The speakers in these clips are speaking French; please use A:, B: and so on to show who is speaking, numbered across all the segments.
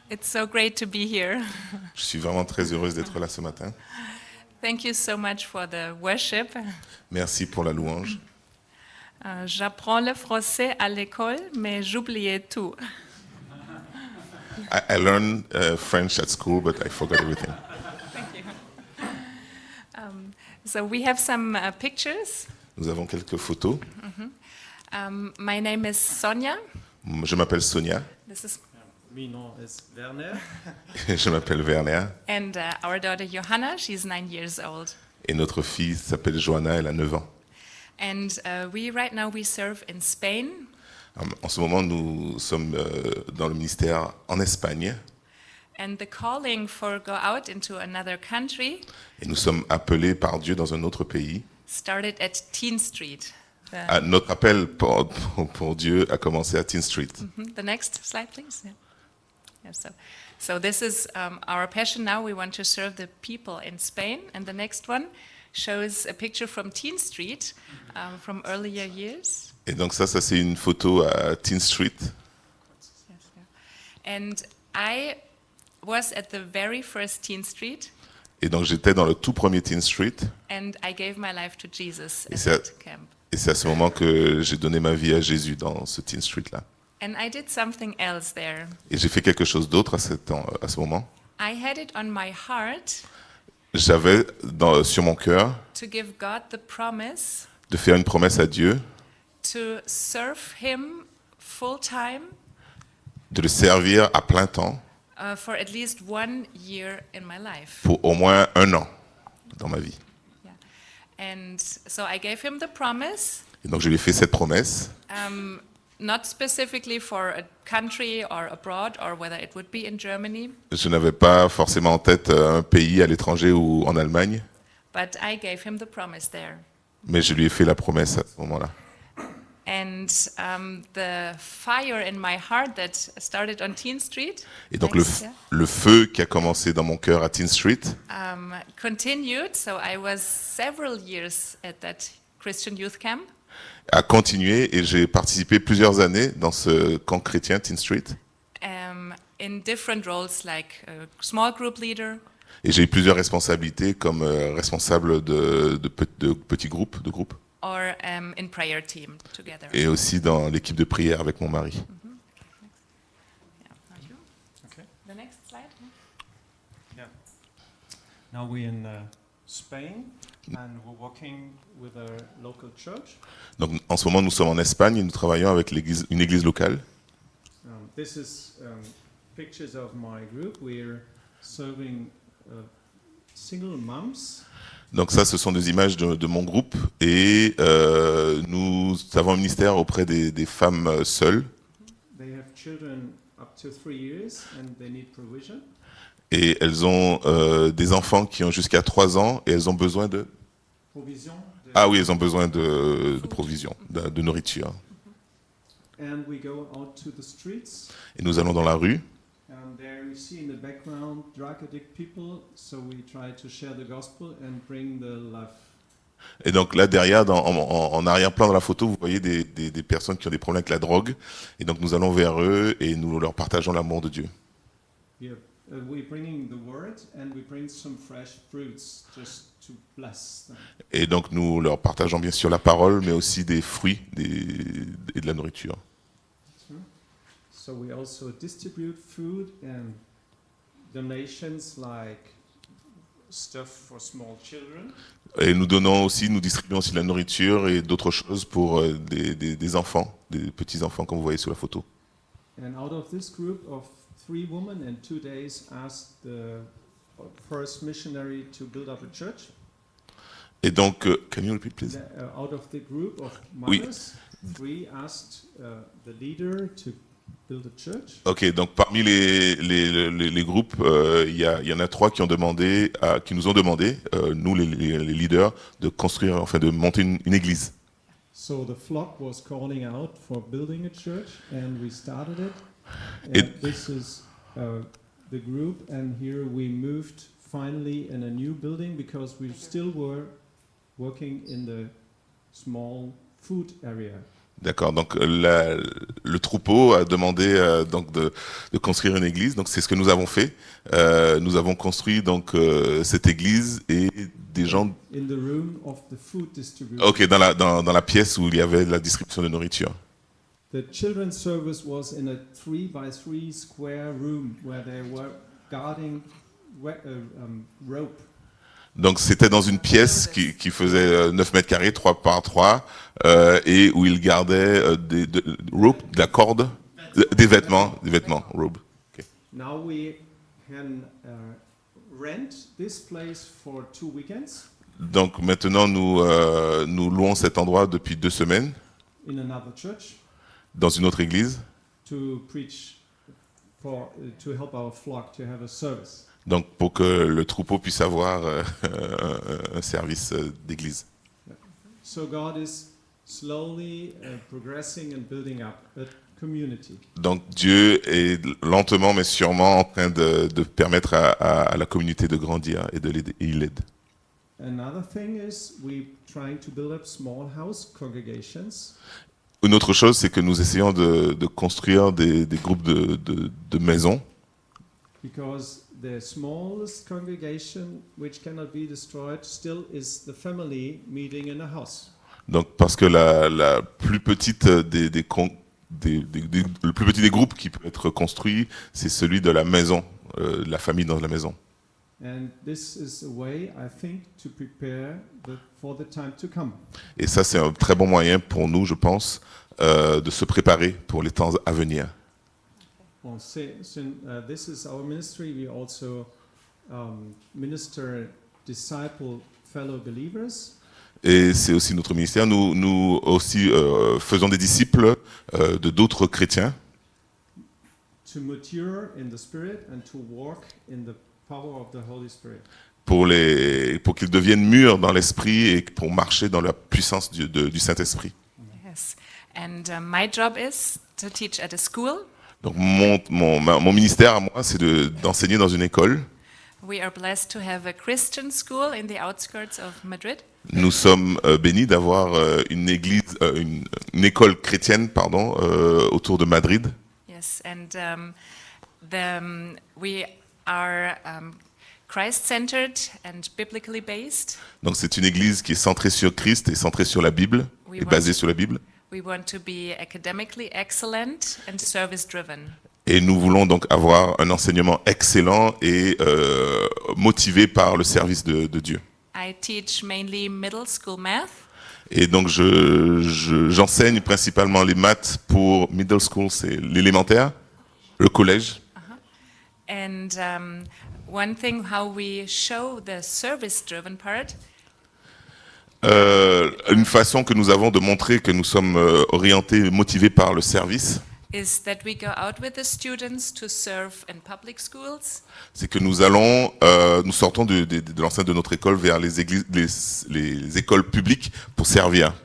A: It's so great to be here.
B: Je suis vraiment très heureuse d'être là ce matin.
A: Thank you so much for the worship.
B: Merci pour la louange.
A: J'apprends le français à l'école, mais j'oubliais tout.
B: I learned French at school, but I forgot everything.
A: Thank you. So we have some pictures.
B: Nous avons quelques photos.
A: My name is Sonja.
B: Je m'appelle Sonia.
A: This is
C: Mon nom est Werner.
B: Je m'appelle Werner.
A: and our daughter Johanna. She's 9 years old.
B: Et notre fille s'appelle Johanna, elle a 9 ans.
A: And right now we serve in Spain.
B: En ce moment, nous sommes dans le ministère en Espagne.
A: And the calling for go out into another country
B: Et nous sommes appelés par Dieu dans un autre pays.
A: started at Teen Street.
B: Notre appel pour Dieu a commencé à Teen Street.
A: The next slide, please. Yeah. Yeah, so this is our passion now. We want to serve the people in Spain. And the next one shows a picture from Teen Street from earlier years.
B: Et donc ça c'est une photo à Teen Street.
A: Yes, yeah. And I was at the very first Teen Street,
B: Et donc j'étais dans le tout premier Teen Street.
A: and I gave my life to Jesus
B: Et
A: at
B: c'est
A: that camp.
B: et c'est à ce moment que j'ai donné ma vie à Jésus dans ce Teen Street là.
A: And I did something else there.
B: Et j'ai fait quelque chose d'autre à ce moment.
A: I had it on my heart
B: J'avais sur mon cœur
A: to give God the promise
B: de faire une promesse à Dieu,
A: to serve Him full time
B: de le servir à plein temps
A: for at least 1 year in my life.
B: pour au moins 1 an dans ma vie.
A: Yeah. And so I gave Him the promise,
B: Et donc je lui ai fait cette promesse,
A: not specifically for a country or abroad or whether it would be in Germany,
B: je n'avais pas forcément en tête un pays à l'étranger ou en Allemagne,
A: but I gave Him the promise there.
B: mais je lui ai fait la promesse à ce moment-là.
A: And the fire in my heart that started on Teen Street
B: Et donc
A: Thanks, yeah,
B: le feu qui a commencé dans mon cœur à Teen Street
A: continued. So I was several years at that Christian youth camp.
B: a continué et j'ai participé plusieurs années dans ce camp chrétien Teen Street.
A: In different roles like a small group leader
B: Et j'ai eu plusieurs responsabilités comme responsable de petits groupes, de groupes,
A: or in prayer team together.
B: et aussi dans l'équipe de prière avec mon mari.
A: Yeah, thank you.
C: Okay.
A: The next slide.
C: Yeah. Now we're in Spain and we're working with a local church.
B: Donc en ce moment nous sommes en Espagne et nous travaillons avec une église locale.
C: This is pictures of my group. We're serving single moms.
B: Donc ça ce sont des images de mon groupe et nous avons un ministère auprès des femmes seules.
C: They have children up to 3 years and they need provision.
B: Et elles ont des enfants qui ont jusqu'à 3 ans et elles ont besoin de...
C: Provision.
B: Ah oui, elles ont besoin de provisions, de nourriture.
C: And we go out to the streets.
B: Et nous allons dans la rue.
C: And there you see in the background drug addict people. So we try to share the gospel and bring the love.
B: Et donc là derrière, en arrière-plan dans la photo, vous voyez des personnes qui ont des problèmes avec la drogue. Et donc nous allons vers eux et nous leur partageons l'amour de Dieu.
C: Yeah, we're bringing the word and we bring some fresh fruits just to bless them.
B: Et donc nous leur partageons bien sûr la parole, mais aussi des fruits et de la nourriture.
C: So we also distribute food and donations like stuff for small children.
B: Et nous distribuons aussi de la nourriture et d'autres choses pour des enfants, des petits-enfants, comme vous voyez sur la photo.
C: And out of this group of 3 women in 2 days asked the first missionary to build up a church.
B: Et donc, can you repeat please?
C: Out of the group of
B: Oui.
C: mothers, 3 asked the leader to build a church.
B: Ok, donc parmi les groupes, il y en a 3 qui nous ont demandé, nous les leaders, de construire, enfin de monter une église.
C: So the flock was calling out for building a church, and we started it.
B: Et-
C: And this is the group, and here we moved finally in a new building because we still were working in the small food area.
B: D'accord. Donc le troupeau a demandé donc de construire une église. Donc c'est ce que nous avons fait. Nous avons construit donc cette église et des gens.
C: in the room of the food distribution.
B: Ok, dans la pièce où il y avait la distribution de nourriture.
C: The children's service was in a 3 by 3 square room where they were guarding rope.
B: Donc c'était dans une pièce qui faisait 9 mètres carrés, 3 par 3, et où ils gardaient de la corde, des vêtements, robe. Okay.
C: Now we can rent this place for 2 weekends
B: Donc maintenant nous louons cet endroit depuis 2 semaines
C: in another church
B: dans une autre église.
C: to preach to help our flock to have a service.
B: Donc pour que le troupeau puisse avoir un service d'église.
C: So God is slowly progressing and building up a community.
B: Donc Dieu est lentement mais sûrement en train de permettre à la communauté de grandir et de l'aider. Et il aide.
C: Another thing is we're trying to build up small house congregations.
B: Une autre chose, c'est que nous essayons de construire des groupes de maisons.
C: Because the smallest congregation which cannot be destroyed still is the family meeting in a house.
B: Donc parce que la plus petite le plus petit des groupes qui peut être construit, c'est celui de la maison, la famille dans la maison.
C: And this is a way, I think, to prepare for the time to come.
B: Et ça, c'est un très bon moyen pour nous, je pense, de se préparer pour les temps à venir.
C: Well, since this is our ministry, we also minister disciple fellow believers.
B: Et c'est aussi notre ministère. Nous aussi faisons des disciples de d'autres chrétiens
C: To mature in the Spirit and to walk in the power of the Holy Spirit.
B: pour qu'ils deviennent mûrs dans l'esprit et pour marcher dans la puissance du Saint-Esprit.
A: Yes. And my job is to teach at a school.
B: Donc mon ministère à moi, c'est d'enseigner dans une école.
A: We are blessed to have a Christian school in the outskirts of Madrid.
B: Nous sommes bénis d'avoir une école chrétienne, autour de Madrid.
A: Yes, and we are Christ-centered and biblically based.
B: Donc c'est une église qui est centrée sur Christ et centrée sur la Bible, et basée sur la Bible.
A: We want to be academically excellent and service-driven.
B: Et nous voulons donc avoir un enseignement excellent et motivé par le service de Dieu.
A: I teach mainly middle school math.
B: Et donc j'enseigne principalement les maths pour middle school, c'est l'élémentaire, le collège.
A: And one thing how we show the service-driven part
B: Une façon que nous avons de montrer que nous sommes orientés, motivés par le service,
A: is that we go out with the students to serve in public schools,
B: c'est que nous sortons de l'enceinte de notre école vers les écoles publiques pour servir,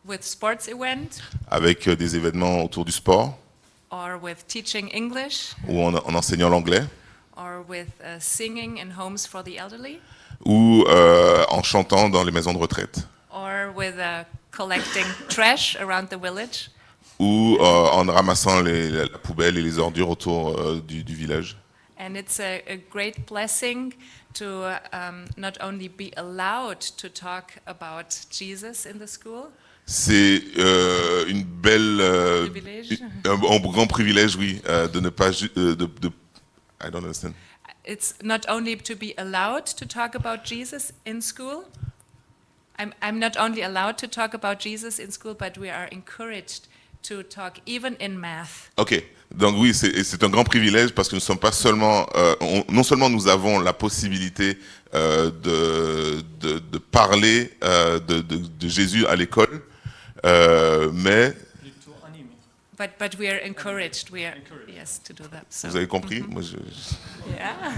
A: with sports events,
B: avec des événements autour du sport,
A: or with teaching English,
B: ou en enseignant l'anglais,
A: or with singing in homes for the elderly,
B: ou en chantant dans les maisons de retraite,
A: or with collecting trash around the village.
B: ou en ramassant la poubelle et les ordures autour du village.
A: And it's a great blessing to not only be allowed to talk about Jesus in the school,
B: C'est une belle,
A: Privilège.
B: un grand privilège, oui, de ne pas I don't understand.
A: it's not only to be allowed to talk about Jesus in school. I'm not only allowed to talk about Jesus in school, but we are encouraged to talk even in math.
B: Ok, donc oui, c'est un grand privilège parce que nous sommes pas seulement, non seulement nous avons la possibilité de parler de Jésus à l'école, mais
A: But we are encouraged. We are yes to do that. So
B: vous avez compris? Moi,
A: yeah.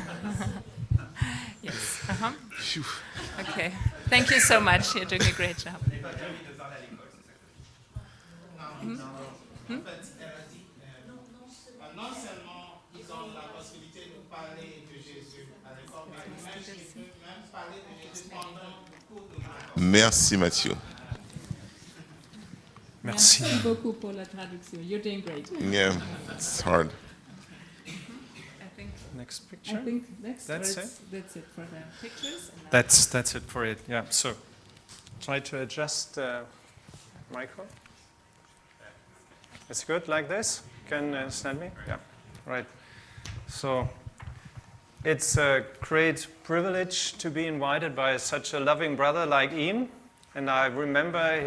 A: Yes.
B: Phew.
A: Okay. Thank you so much. You're doing a great job.
D: En fait, elle a dit, non seulement ils ont la possibilité de parler de Jésus à l'école, mais même ils peuvent même parler de Jésus pendant le cours de maths.
B: Merci Mathieu.
E: Merci.
A: Merci beaucoup pour la traduction. You're doing great.
B: Yeah, it's hard.
A: I think,
E: Next picture.
A: next
E: That's
A: that's it for the pictures. And now-
E: That's it for it. Yeah. So, try to adjust micro. It's good like this. Can you understand me? Yeah. Right. So, it's a great privilege to be invited by such a loving brother like Ian, and I remember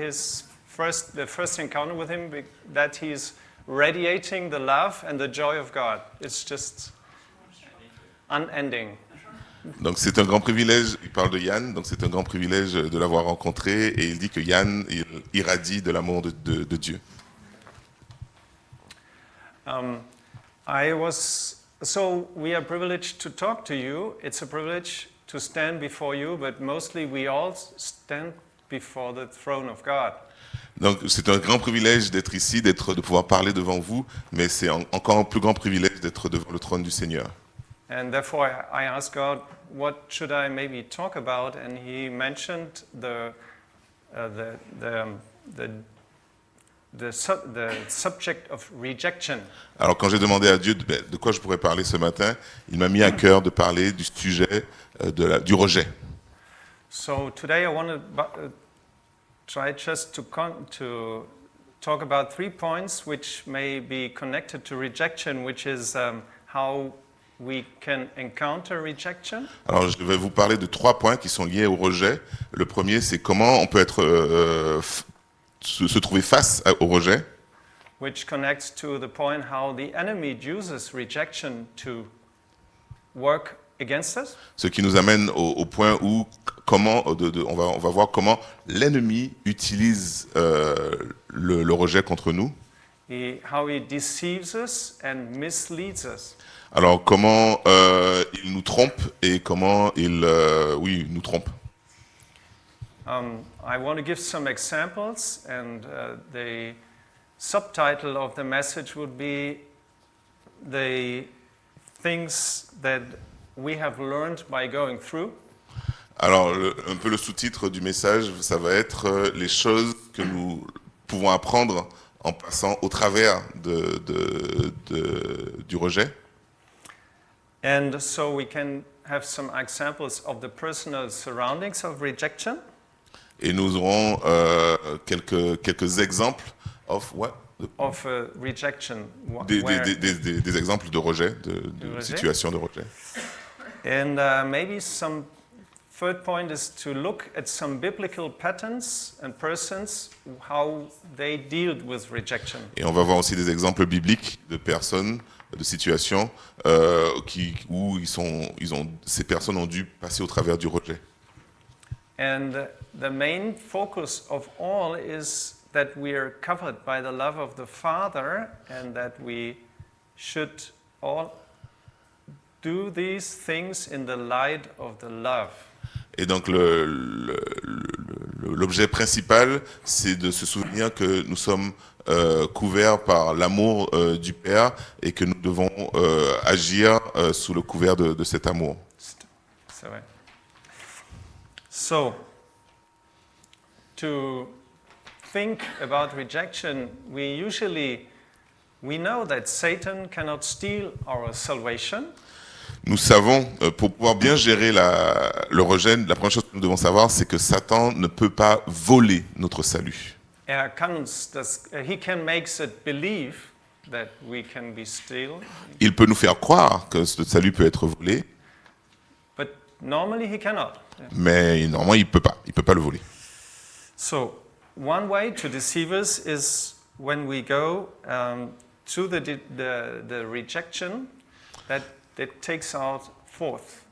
E: the first encounter with him, that he's radiating the love and the joy of God. It's just unending.
B: Donc c'est un grand privilège, il parle de Yann, donc c'est un grand privilège de l'avoir rencontré et il dit que Yann il irradie de l'amour de Dieu.
E: So we are privileged to talk to you. It's a privilege to stand before you, but mostly we all stand before the throne of God.
B: Donc c'est un grand privilège d'être ici, de pouvoir parler devant vous, mais c'est encore un plus grand privilège d'être devant le trône du Seigneur.
E: And therefore I asked God, what should I maybe talk about? And he mentioned the subject of rejection.
B: Alors quand j'ai demandé à Dieu de quoi je pourrais parler ce matin, il m'a mis à cœur de parler du sujet du rejet.
E: So today I want to try just to talk about 3 points which may be connected to rejection, which is how we can encounter rejection.
B: Alors je vais vous parler de 3 points qui sont liés au rejet. Le premier, c'est comment on peut être se trouver face au rejet.
E: Which connects to the point how the enemy uses rejection to work against us.
B: Ce qui nous amène au point où on va voir comment l'ennemi utilise le rejet contre nous.
E: How he deceives us and misleads us.
B: Alors comment il nous trompe et comment il nous trompe.
E: I want to give some examples, and the subtitle of the message would be the things that we have learned by going through.
B: Alors un peu le sous-titre du message, ça va être les choses que nous pouvons apprendre en passant au travers du rejet.
E: And so we can have some examples of the personal surroundings of rejection.
B: Et nous aurons quelques exemples of what?
E: Of rejection.
B: Des exemples de rejet, de
E: rejet.
B: situations de rejet.
E: And maybe some third point is to look at some biblical patterns and persons, how they dealt with rejection.
B: Et on va voir aussi des exemples bibliques de personnes, de situations où ces personnes ont dû passer au travers du rejet.
E: And the main focus of all is that we are covered by the love of the Father, and that we should all do these things in the light of the love.
B: Et donc l'objet principal, c'est de se souvenir que nous sommes couverts par l'amour du Père et que nous devons agir sous le couvert de cet amour.
E: So, to think about rejection, we know that Satan cannot steal our salvation.
B: Nous savons, pour pouvoir bien gérer le rejet, la première chose que nous devons savoir, c'est que Satan ne peut pas voler notre salut.
E: He can make us believe that we can be stolen.
B: Il peut nous faire croire que ce salut peut être volé,
E: But normally he cannot.
B: mais normalement il peut pas le voler.
E: So, one way to deceive us is when we go to the rejection that takes out forth.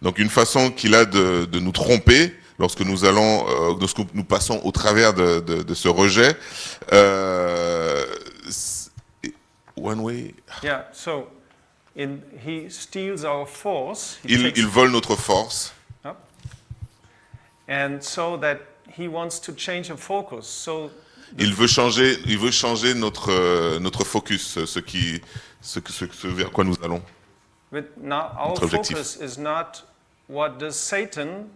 B: Donc une façon qu'il a de nous tromper lorsque nous passons au travers de ce rejet. One way.
E: Yeah. So, he steals our force.
B: Il vole notre force.
E: And so that he wants to change the focus. So
B: il veut changer notre focus, ce vers quoi nous allons.
E: But now our
B: Notre objectif.
E: focus is not what does Satan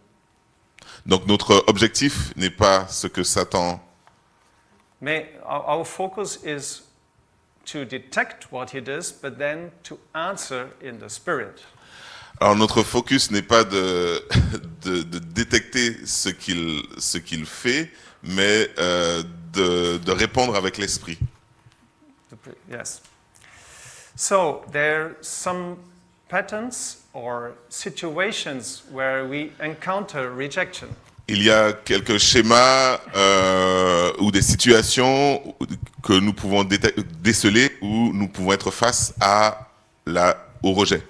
B: Donc notre objectif n'est pas ce que Satan
E: Mais our focus is to detect what he does, but then to answer in the spirit.
B: Alors notre focus n'est pas de détecter ce qu'il fait, mais de répondre avec l'esprit.
E: Yes. So there are some patterns or situations where we encounter rejection.
B: Il y a quelques schémas ou des situations que nous pouvons déceler où nous pouvons être face au rejet.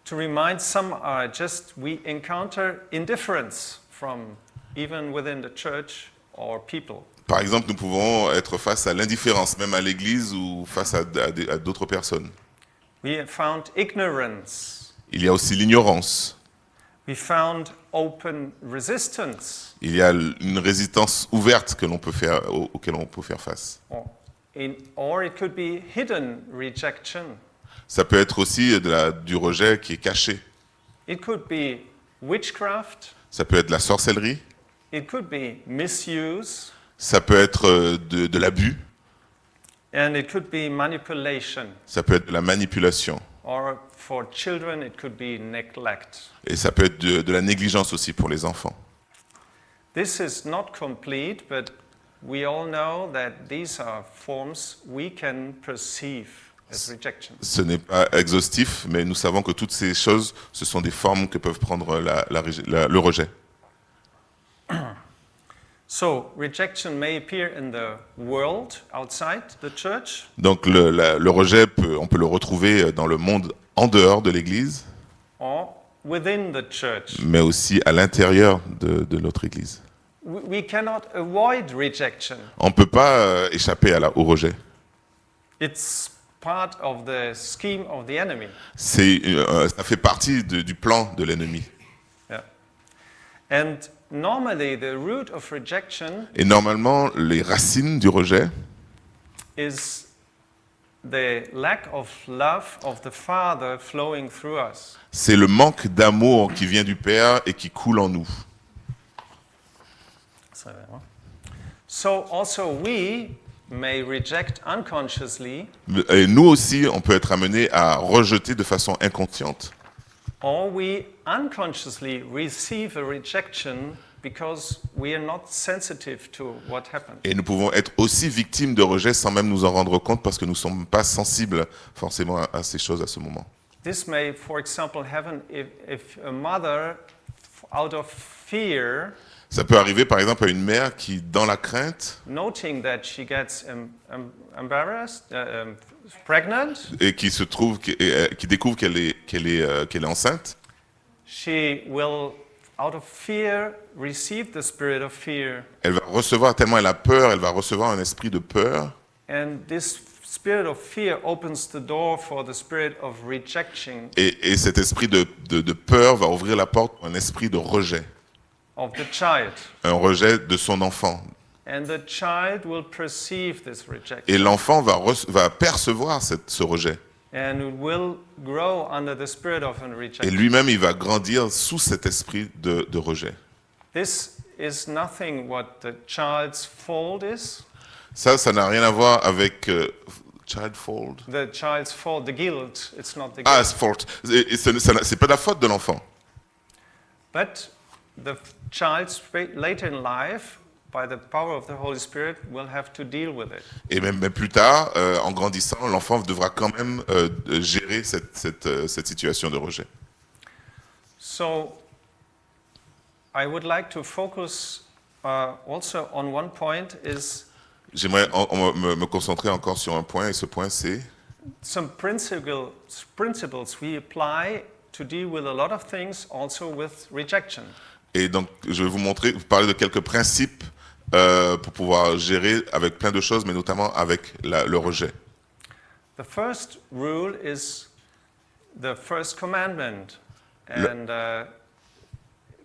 E: To remind some are just we encounter indifference from even within the church or people.
B: Par exemple, nous pouvons être face à l'indifférence, même à l'église ou face à d'autres personnes.
E: We found ignorance.
B: Il y a aussi l'ignorance.
E: We found open resistance.
B: Il y a une résistance ouverte que auquel on peut faire face.
E: Or it could be hidden rejection.
B: Ça peut être aussi du rejet qui est caché.
E: It could be witchcraft.
B: Ça peut être de la sorcellerie.
E: It could be misuse.
B: Ça peut être de l'abus.
E: And it could be manipulation.
B: Ça peut être de la manipulation.
E: Or for children, it could be neglect.
B: Et ça peut être de la négligence aussi pour les enfants.
E: This is not complete, but we all know that these are forms we can perceive as rejection.
B: Ce n'est pas exhaustif, mais nous savons que toutes ces choses, ce sont des formes que peuvent prendre le rejet.
E: So, rejection may appear in the world outside the church.
B: Donc le rejet, on peut le retrouver dans le monde en dehors de l'Église,
E: Or within the church.
B: mais aussi à l'intérieur de notre Église.
E: We cannot avoid rejection.
B: On ne peut pas échapper au rejet.
E: It's part of the scheme of the enemy.
B: Ça fait partie du plan de l'ennemi.
E: Yeah. And normally the root of rejection
B: Et normalement, les racines du rejet,
E: is the lack of love of the Father flowing through us.
B: c'est le manque d'amour qui vient du Père et qui coule en nous.
E: So also we may reject unconsciously,
B: Et nous aussi, on peut être amené à rejeter de façon inconsciente.
E: or we unconsciously receive a rejection because we are not sensitive to what happened.
B: Et nous pouvons être aussi victimes de rejet sans même nous en rendre compte parce que nous ne sommes pas sensibles forcément à ces choses à ce moment.
E: This may, for example, happen if a mother, out of fear,
B: Ça peut arriver par exemple à une mère qui, dans la crainte,
E: noting that she gets embarrassed, pregnant,
B: et qui découvre qu'elle est enceinte,
E: she will, out of fear, receive the spirit of fear.
B: elle va recevoir, tellement elle a peur, elle va recevoir un esprit de peur.
E: And this spirit of fear opens the door for the spirit of rejection
B: Et cet esprit de peur va ouvrir la porte pour un esprit de rejet.
E: of the child.
B: Un rejet de son enfant.
E: And the child will perceive this rejection.
B: Et l'enfant va percevoir ce rejet.
E: And it will grow under the spirit of
B: Et
E: rejection.
B: lui-même, il va grandir sous cet esprit de rejet.
E: This is nothing what the child's fault is.
B: Ça n'a rien à voir avec child fault.
E: The child's fault, the guilt, it's not the
B: Ah,
E: guilt.
B: fault. C'est pas la faute de l'enfant.
E: But the child later in life, by the power of the Holy Spirit, will have to deal with it.
B: Et même plus tard, en grandissant, l'enfant devra quand même gérer cette situation de rejet.
E: So, I would like to focus also on one point is
B: J'aimerais me concentrer encore sur un point, et ce point c'est
E: some principles we apply to deal with a lot of things, also with rejection.
B: Et donc, je vais vous parler de quelques principes pour pouvoir gérer avec plein de choses, mais notamment avec le rejet.
E: The first rule is the first commandment, and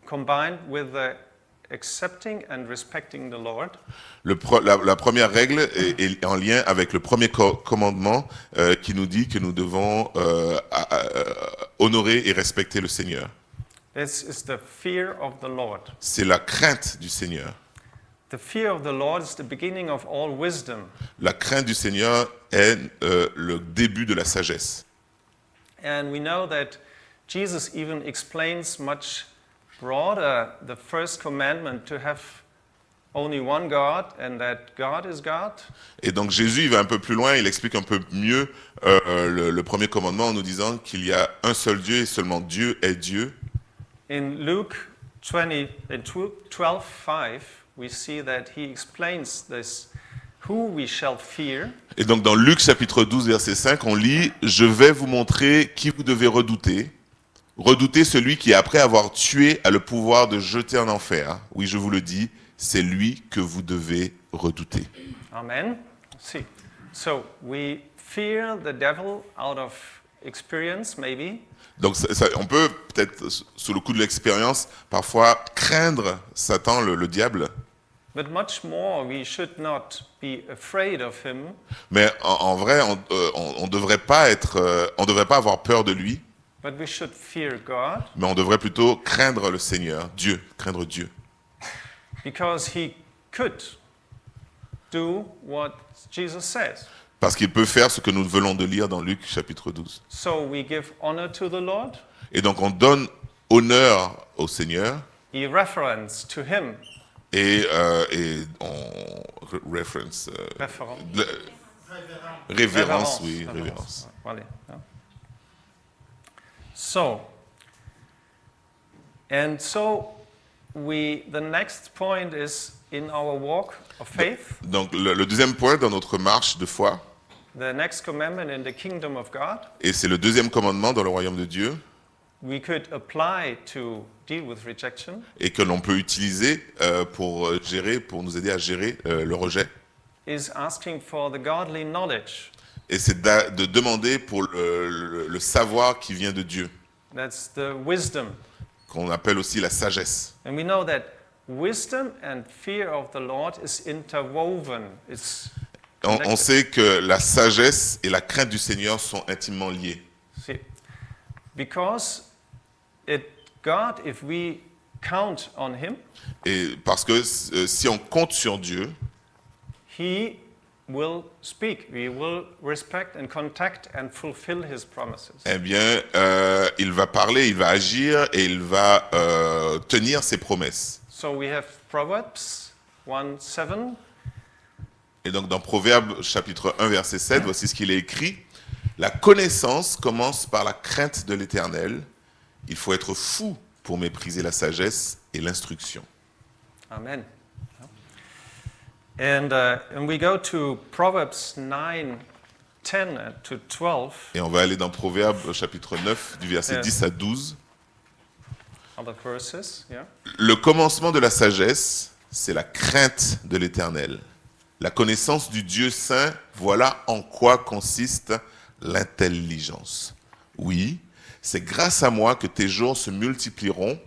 E: combined with the accepting and respecting the Lord.
B: La première règle est en lien avec le premier commandement qui nous dit que nous devons honorer et respecter le Seigneur.
E: This is the fear of the Lord.
B: C'est la crainte du Seigneur.
E: the fear of the Lord is the beginning of all wisdom.
B: La crainte du Seigneur est le début de la sagesse.
E: And we know that Jesus even explains much broader the first commandment to have only one God and that God is God.
B: Et donc Jésus, il va un peu plus loin, il explique un peu mieux le premier commandement en nous disant qu'il y a un seul Dieu et seulement Dieu est Dieu.
E: In Luke 12:5, we see that he explains this, who we shall fear.
B: Et donc dans Luc chapitre 12 verset 5, on lit « Je vais vous montrer qui vous devez redouter. Redoutez celui qui, après avoir tué, a le pouvoir de jeter en enfer. Oui, je vous le dis, c'est lui que vous devez redouter. »
E: Amen. See. So we fear the devil out of experience, maybe.
B: Donc on peut peut-être, sous le coup de l'expérience, parfois craindre Satan, le diable.
E: But much more, we should not be afraid of him,
B: Mais en vrai, on devrait pas avoir peur de lui,
E: but we should fear God
B: mais on devrait plutôt craindre le Seigneur, Dieu, craindre Dieu.
E: because he could do what Jesus says.
B: Parce qu'il peut faire ce que nous venons de lire dans Luc chapitre 12.
E: So we give honor to the Lord,
B: Et donc on donne honneur au Seigneur
E: we reference to him,
B: et on reference,
E: Référence.
B: révérence, oui, révérence.
E: Voilà, yeah. So the next point is in our walk of faith,
B: Donc le deuxième point dans notre marche de foi,
E: the next commandment in the kingdom of God,
B: et c'est le deuxième commandement dans le royaume de Dieu,
E: we could apply to deal with rejection,
B: et que l'on peut utiliser pour nous aider à gérer le rejet.
E: is asking for the godly knowledge.
B: Et c'est de demander pour le savoir qui vient de Dieu,
E: That's the wisdom.
B: qu'on appelle aussi la sagesse.
E: And we know that wisdom and fear of the Lord is interwoven. It's
B: On
E: connected.
B: sait que la sagesse et la crainte du Seigneur sont intimement liées.
E: See, because God, if we count on Him,
B: Et parce que si on compte sur Dieu,
E: He will speak. We will respect and contact and fulfill His promises.
B: eh bien, il va parler, il va agir et il va tenir ses promesses.
E: So we have Proverbs 1:7.
B: Et donc dans Proverbes chapitre 1 verset 7, voici ce qu'il est écrit. La connaissance commence par la crainte de l'Éternel. Il faut être fou pour mépriser la sagesse et l'instruction.
E: Amen. And we go to Proverbs 9:10 to 12.
B: Et on va aller dans Proverbes chapitre 9 du verset 10 à 12.
E: Other verses, yeah.
B: Le commencement de la sagesse, c'est la crainte de l'Éternel. La connaissance du Dieu saint, voilà en quoi consiste l'intelligence. Oui, c'est grâce à moi que tes jours se multiplieront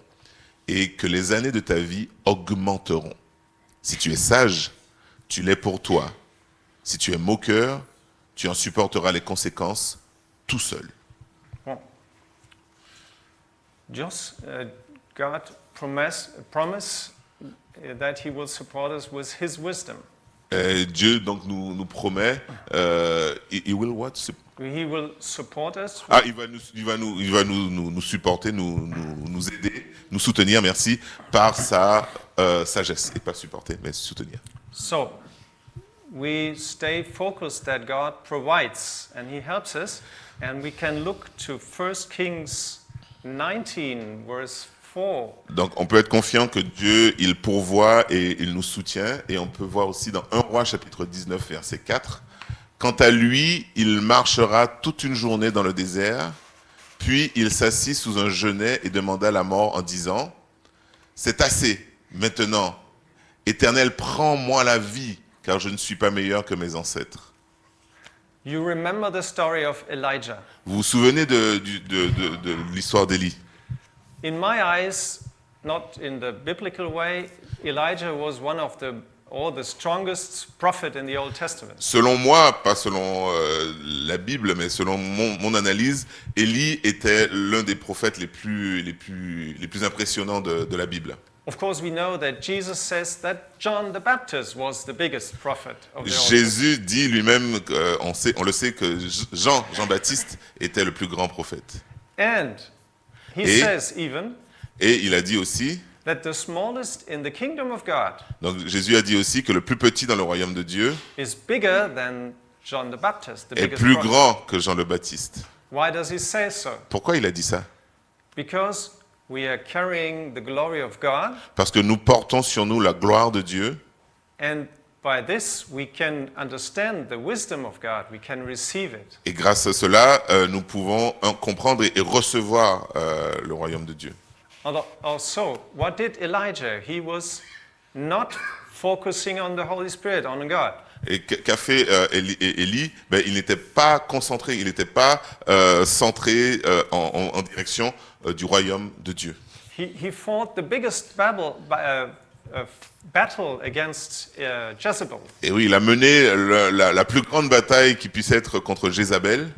B: et que les années de ta vie augmenteront. Si tu es sage, tu l'es pour toi. Si tu es moqueur, tu en supporteras les conséquences tout seul.
E: Well, God promise that He will support us with His wisdom.
B: Dieu donc nous promet, he will what?
E: He will support us.
B: Il va nous supporter, nous aider, nous soutenir, merci, par sa sagesse. Et pas supporter, mais soutenir.
E: So, we stay focused that God provides and He helps us, and we can look to 1 Kings 19, verse 4.
B: Donc on peut être confiant que Dieu, il pourvoit et il nous soutient. Et on peut voir aussi dans 1 Roi chapitre 19, verset 4. Quant à lui, il marchera toute une journée dans le désert, puis il s'assit sous un genêt et demanda la mort en disant « C'est assez, maintenant, Éternel, prends-moi la vie, car je ne suis pas meilleur que mes ancêtres. »
E: You remember the story of Elijah.
B: Vous vous souvenez de l'histoire d'Élie?
E: In my eyes, not in the biblical way, Elijah was one of the strongest prophet in the Old Testament.
B: Selon moi, pas selon la Bible, mais selon mon analyse, Élie était l'un des prophètes les plus impressionnants de la Bible.
E: Of course, we know that Jesus says that John the Baptist was the biggest prophet of the Old Testament.
B: Jésus dit lui-même, on le sait, que Jean-Baptiste était le plus grand prophète.
E: And he
B: Et-
E: says even
B: Et il a dit aussi,
E: that the smallest in the kingdom of God
B: donc Jésus a dit aussi que le plus petit dans le royaume de Dieu
E: is bigger than John the Baptist, the
B: est
E: biggest
B: plus
E: prophet.
B: grand que Jean le Baptiste.
E: Why does he say so?
B: Pourquoi il a dit ça?
E: Because we are carrying the glory of God,
B: Parce que nous portons sur nous la gloire de Dieu,
E: and by this we can understand the wisdom of God, we can receive it.
B: et grâce à cela, nous pouvons comprendre et recevoir le royaume de Dieu.
E: Also, what did Elijah? He was not focusing on the Holy Spirit, on God.
B: Et qu'a fait Élie? Ben, il n'était pas concentré, il n'était pas centré en direction du royaume de Dieu.
E: He fought the biggest battle against Jezebel.
B: Et oui, il a mené la plus grande bataille qui puisse être contre Jézabel,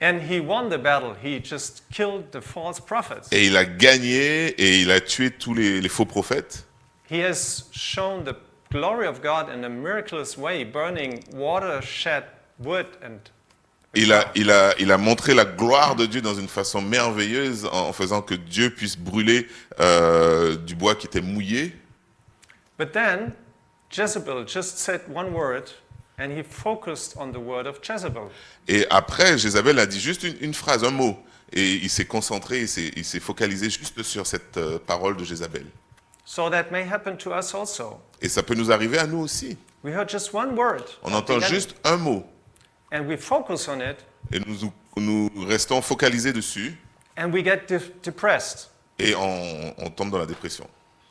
E: And he won the battle. He just killed the false prophets.
B: et il a gagné et il a tué tous les faux prophètes.
E: He has shown the glory of God in a miraculous way, burning water, shed wood, and
B: Il a montré la gloire de Dieu dans une façon merveilleuse en faisant que Dieu puisse brûler du bois qui était mouillé.
E: But then Jezebel just said one word, and he focused on the word of Jezebel.
B: Et après, Jézabel a dit juste une phrase, un mot. Et il s'est concentré, il s'est focalisé juste sur cette parole de Jézabel.
E: So that may happen to us also.
B: Et ça peut nous arriver à nous aussi.
E: We heard just one word,
B: On entend juste un mot.
E: and we focus on it,
B: Et nous restons focalisés dessus.
E: and we get depressed.
B: Et on tombe dans la dépression.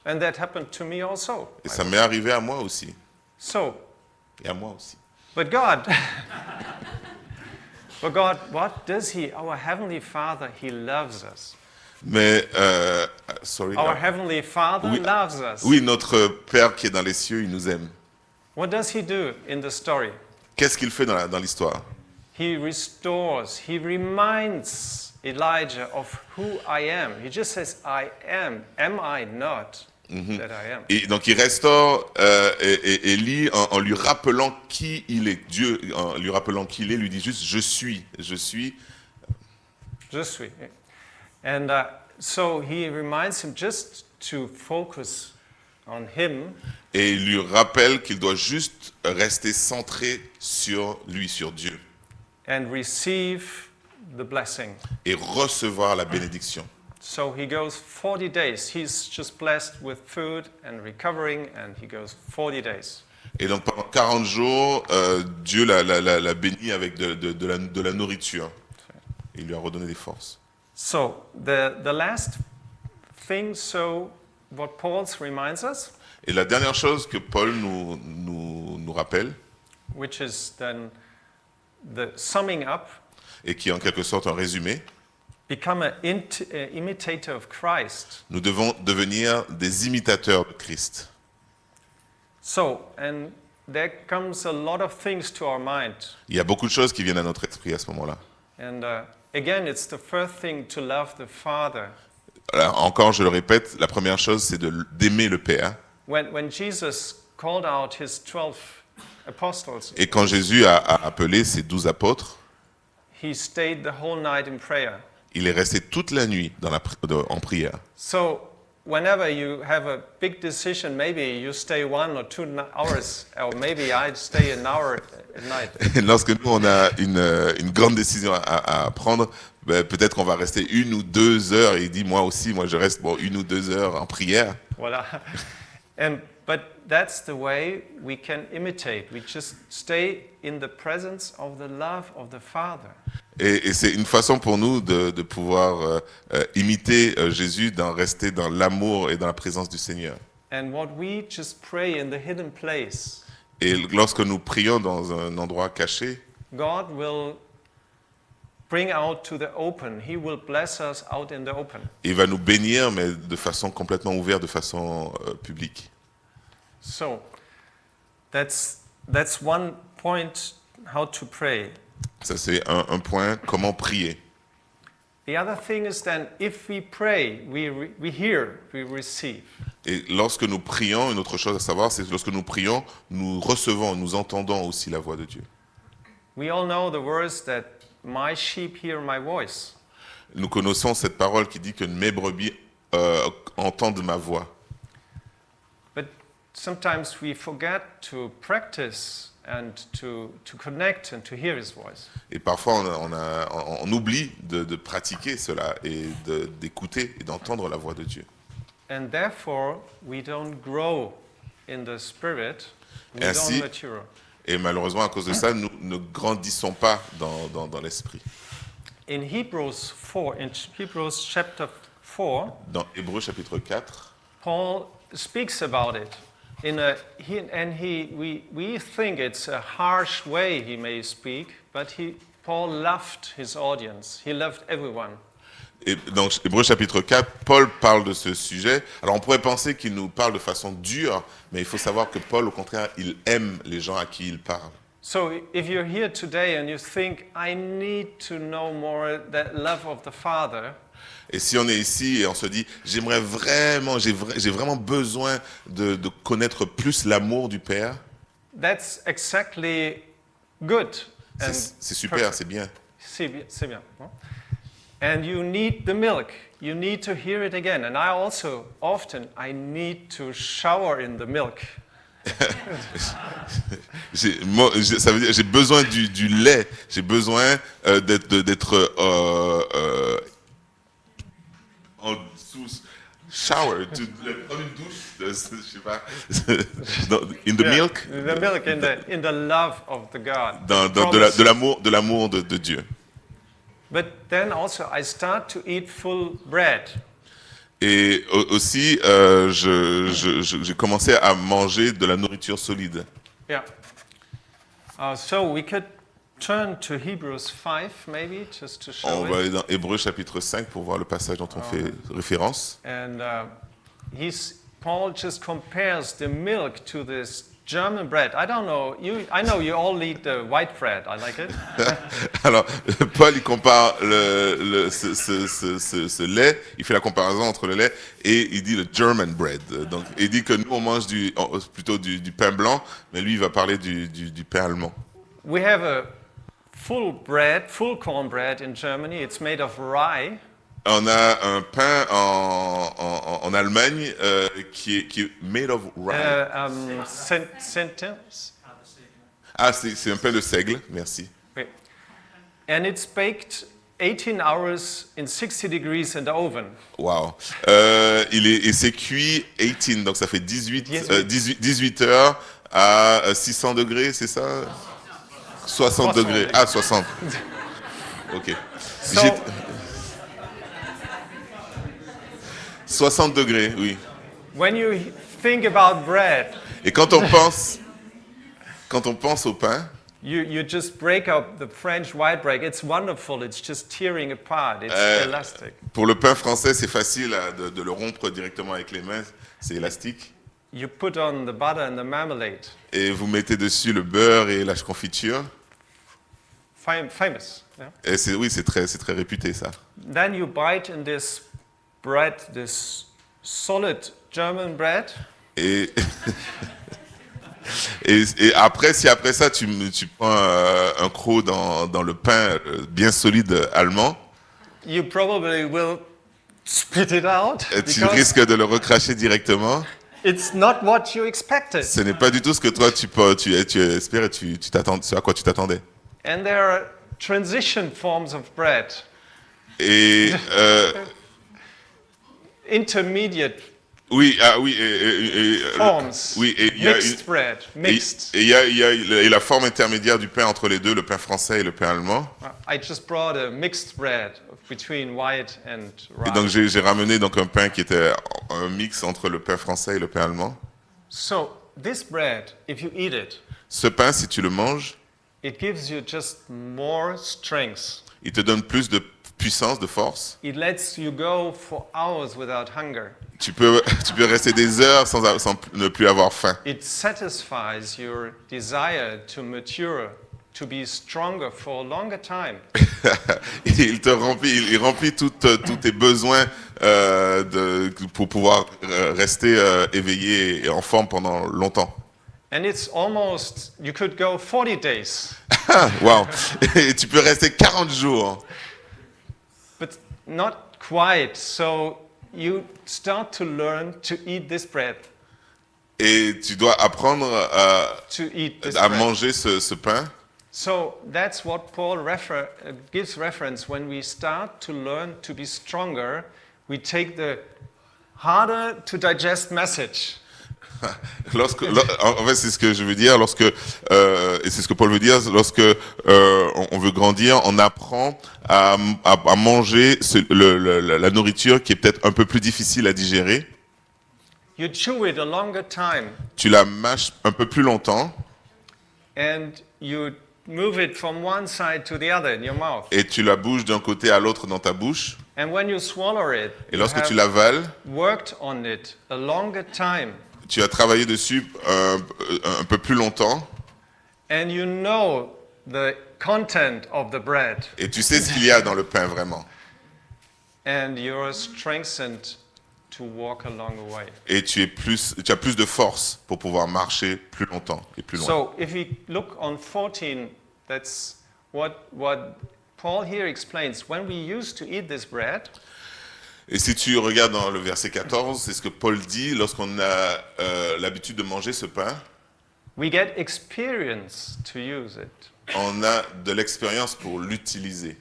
E: And that happened to me also.
B: Et ça m'est arrivé à moi aussi.
E: So,
B: Et à moi aussi.
E: but God, what does He? Our Heavenly Father, He loves us.
B: Mais, sorry.
E: Our Heavenly Father
B: Oui.
E: loves us.
B: Oui, notre Père qui est dans les cieux, il nous aime.
E: What does He do in the story?
B: Qu'est-ce qu'il fait dans l'histoire?
E: He restores, He reminds Elijah of who I am. He just says, I am I not that I am?
B: Et donc il restaure Élie en lui rappelant qui il est. Dieu, en lui rappelant qui il est, lui dit juste je suis.
E: Je suis. And so he reminds him just to focus on him,
B: Et il lui rappelle qu'il doit juste rester centré sur lui, sur Dieu,
E: and receive the blessing.
B: et recevoir la bénédiction.
E: So he goes 40 days. He's just blessed with food and recovering, and he goes 40 days.
B: Et donc pendant 40 jours, Dieu l'a béni avec de la nourriture. Et il lui a redonné des forces.
E: So the last thing, so what Paul reminds us,
B: Et la dernière chose que Paul nous rappelle,
E: which is then the summing up,
B: et qui est en quelque sorte un résumé,
E: become an imitator of Christ.
B: nous devons devenir des imitateurs de Christ.
E: So, and there comes a lot of things to our mind.
B: Il y a beaucoup de choses qui viennent à notre esprit à ce moment-là.
E: And again, it's the first thing to love the Father.
B: Alors, encore, je le répète, la première chose, c'est d'aimer le Père.
E: When Jesus called out his 12 apostles,
B: Et quand Jésus a appelé ses 12 apôtres,
E: he stayed the whole night in prayer.
B: il est resté toute la nuit en prière.
E: So, whenever you have a big decision, maybe you stay 1 or 2 hours, or maybe I stay an hour at night.
B: Et lorsque nous, on a une grande décision à prendre, ben, peut-être qu'on va rester 1 ou 2 heures. Et il dit, moi aussi, je reste 1 ou 2 heures en prière.
E: Voilà. But that's the way we can imitate. We just stay in the presence of the love of the Father.
B: Et c'est une façon pour nous de pouvoir imiter Jésus, d'en rester dans l'amour et dans la présence du Seigneur.
E: And what we just pray in the hidden place,
B: Et lorsque nous prions dans un endroit caché,
E: God will bring out to the open. He will bless us out in the open.
B: il va nous bénir, mais de façon complètement ouverte, de façon publique.
E: So that's one point how to pray.
B: Ça, c'est un point, comment prier.
E: The other thing is then if we pray, we hear, we receive.
B: Et lorsque nous prions, une autre chose à savoir, c'est que lorsque nous prions, nous recevons, nous entendons aussi la voix de Dieu.
E: We all know the words that my sheep hear my voice.
B: Nous connaissons cette parole qui dit que mes brebis entendent ma voix.
E: But sometimes we forget to practice and to connect and to hear his voice.
B: Et parfois, on oublie de pratiquer cela et d'écouter et d'entendre la voix de Dieu.
E: And therefore, we don't grow in the spirit, we
B: Ainsi,
E: don't mature.
B: Et malheureusement, à cause de ça, nous ne grandissons pas dans l'esprit.
E: In Hebrews chapter 4,
B: Dans Hébreux chapitre 4,
E: Paul speaks about it. We think it's a harsh way he may speak, but Paul loved his audience. He loved everyone.
B: et dans Hébreux chapitre 4, Paul parle de ce sujet. Alors on pourrait penser qu'il nous parle de façon dure, mais il faut savoir que Paul, au contraire, il aime les gens à qui il parle.
E: So if you're here today and you think, I need to know more that love of the Father,
B: Et si on est ici et on se dit, j'ai vraiment besoin de connaître plus l'amour du Père,
E: that's exactly good. And
B: c'est super,
E: perfect.
B: c'est bien.
E: C'est bien. Hein? And you need the milk. You need to hear it again. And I also I need to shower in the milk.
B: Ça veut dire, j'ai besoin du lait, j'ai besoin d'être en sous shower, comme une douche, je sais pas, in the
E: Yeah,
B: milk,
E: The milk in the love of the God.
B: de l'amour de Dieu.
E: But then also I start to eat full bread.
B: Et aussi, j'ai commencé à manger de la nourriture solide.
E: Yeah. So we could turn to Hebrews 5 maybe just to show
B: On va
E: it.
B: aller dans Hébreux chapitre 5 pour voir le passage dont on fait référence.
E: And Paul just compares the milk to this German bread. I don't know. I know you all eat the white bread. I like it.
B: Alors, Paul, il compare ce lait, il fait la comparaison entre le lait et il dit le German bread. Donc, il dit que nous, on mange plutôt du pain blanc, mais lui, il va parler du pain allemand.
E: We have a full corn bread in Germany. It's made of rye.
B: On a un pain en Allemagne qui est made of rye.
E: Sentence.
B: Ah, c'est un pain de seigle, merci.
E: Wait. And it's baked 18 hours in 60 degrees in the oven.
B: Wow. Et c'est cuit 18, donc ça fait 18 heures à 600 degrés, c'est ça? 60 degrés. Ah, 60. Ok.
E: So,
B: 60 degrés, oui.
E: when you think about bread,
B: Et quand on pense au pain,
E: you just break up the French white bread. It's wonderful. It's just tearing apart. It's elastic.
B: pour le pain français, c'est facile de le rompre directement avec les mains, c'est élastique.
E: You put on the butter and the marmalade.
B: Et vous mettez dessus le beurre et la confiture.
E: Famous. Yeah?
B: Et c'est très réputé ça.
E: Then you bite in this bread, this solid German bread.
B: Et après, si après ça tu prends un croc dans le pain bien solide allemand,
E: You probably will spit it out
B: tu
E: because
B: risques de le recracher directement.
E: it's not what you expected.
B: Ce n'est pas du tout ce que toi tu espères et ce à quoi tu t'attendais.
E: And there are transition forms of bread,
B: Et
E: intermediate
B: oui,
E: forms,
B: oui, et il y a
E: mixed bread, mixed.
B: il y a la forme intermédiaire du pain entre les deux, le pain français et le pain allemand.
E: I just brought a mixed bread between white and
B: Et donc
E: rye.
B: j'ai ramené donc un pain qui était un mix entre le pain français et le pain allemand.
E: So this bread, if you eat it,
B: Ce pain, si tu le manges,
E: it gives you just more strength.
B: il te donne plus de puissance, de force.
E: It lets you go for hours without hunger.
B: Tu peux rester des heures sans ne plus avoir faim.
E: It satisfies your desire to mature, to be stronger for a longer time.
B: Il remplit tous tes besoins pour pouvoir rester éveillé et en forme pendant longtemps.
E: And it's almost, you could go 40 days,
B: Wow. Et tu peux rester 40 jours.
E: but not quite. So you start to learn to eat this bread,
B: Et tu dois apprendre
E: to eat this
B: à
E: bread.
B: manger ce pain.
E: So that's what Paul gives reference when we start to learn to be stronger. We take the harder to digest message.
B: En fait, c'est ce que je veux dire, et c'est ce que Paul veut dire, lorsque on veut grandir, on apprend à manger la nourriture qui est peut-être un peu plus difficile à digérer.
E: You chew it a longer time,
B: Tu la mâches un peu plus longtemps
E: and you move it from one side to the other in your mouth.
B: et tu la bouges d'un côté à l'autre dans ta bouche.
E: And when you swallow it,
B: Et
E: you
B: lorsque tu
E: have
B: l'avales,
E: worked on it a longer time,
B: tu as travaillé dessus un peu plus longtemps
E: and you know the content of the bread,
B: et tu sais ce qu'il y a dans le pain vraiment.
E: and you're strengthened to walk along the way.
B: Et tu as plus de force pour pouvoir marcher plus longtemps et plus loin.
E: So if we look on 14, that's what Paul here explains. When we used to eat this bread,
B: Et si tu regardes dans le verset 14, c'est ce que Paul dit lorsqu'on a l'habitude de manger ce pain,
E: we get experience to use it.
B: on a de l'expérience pour l'utiliser.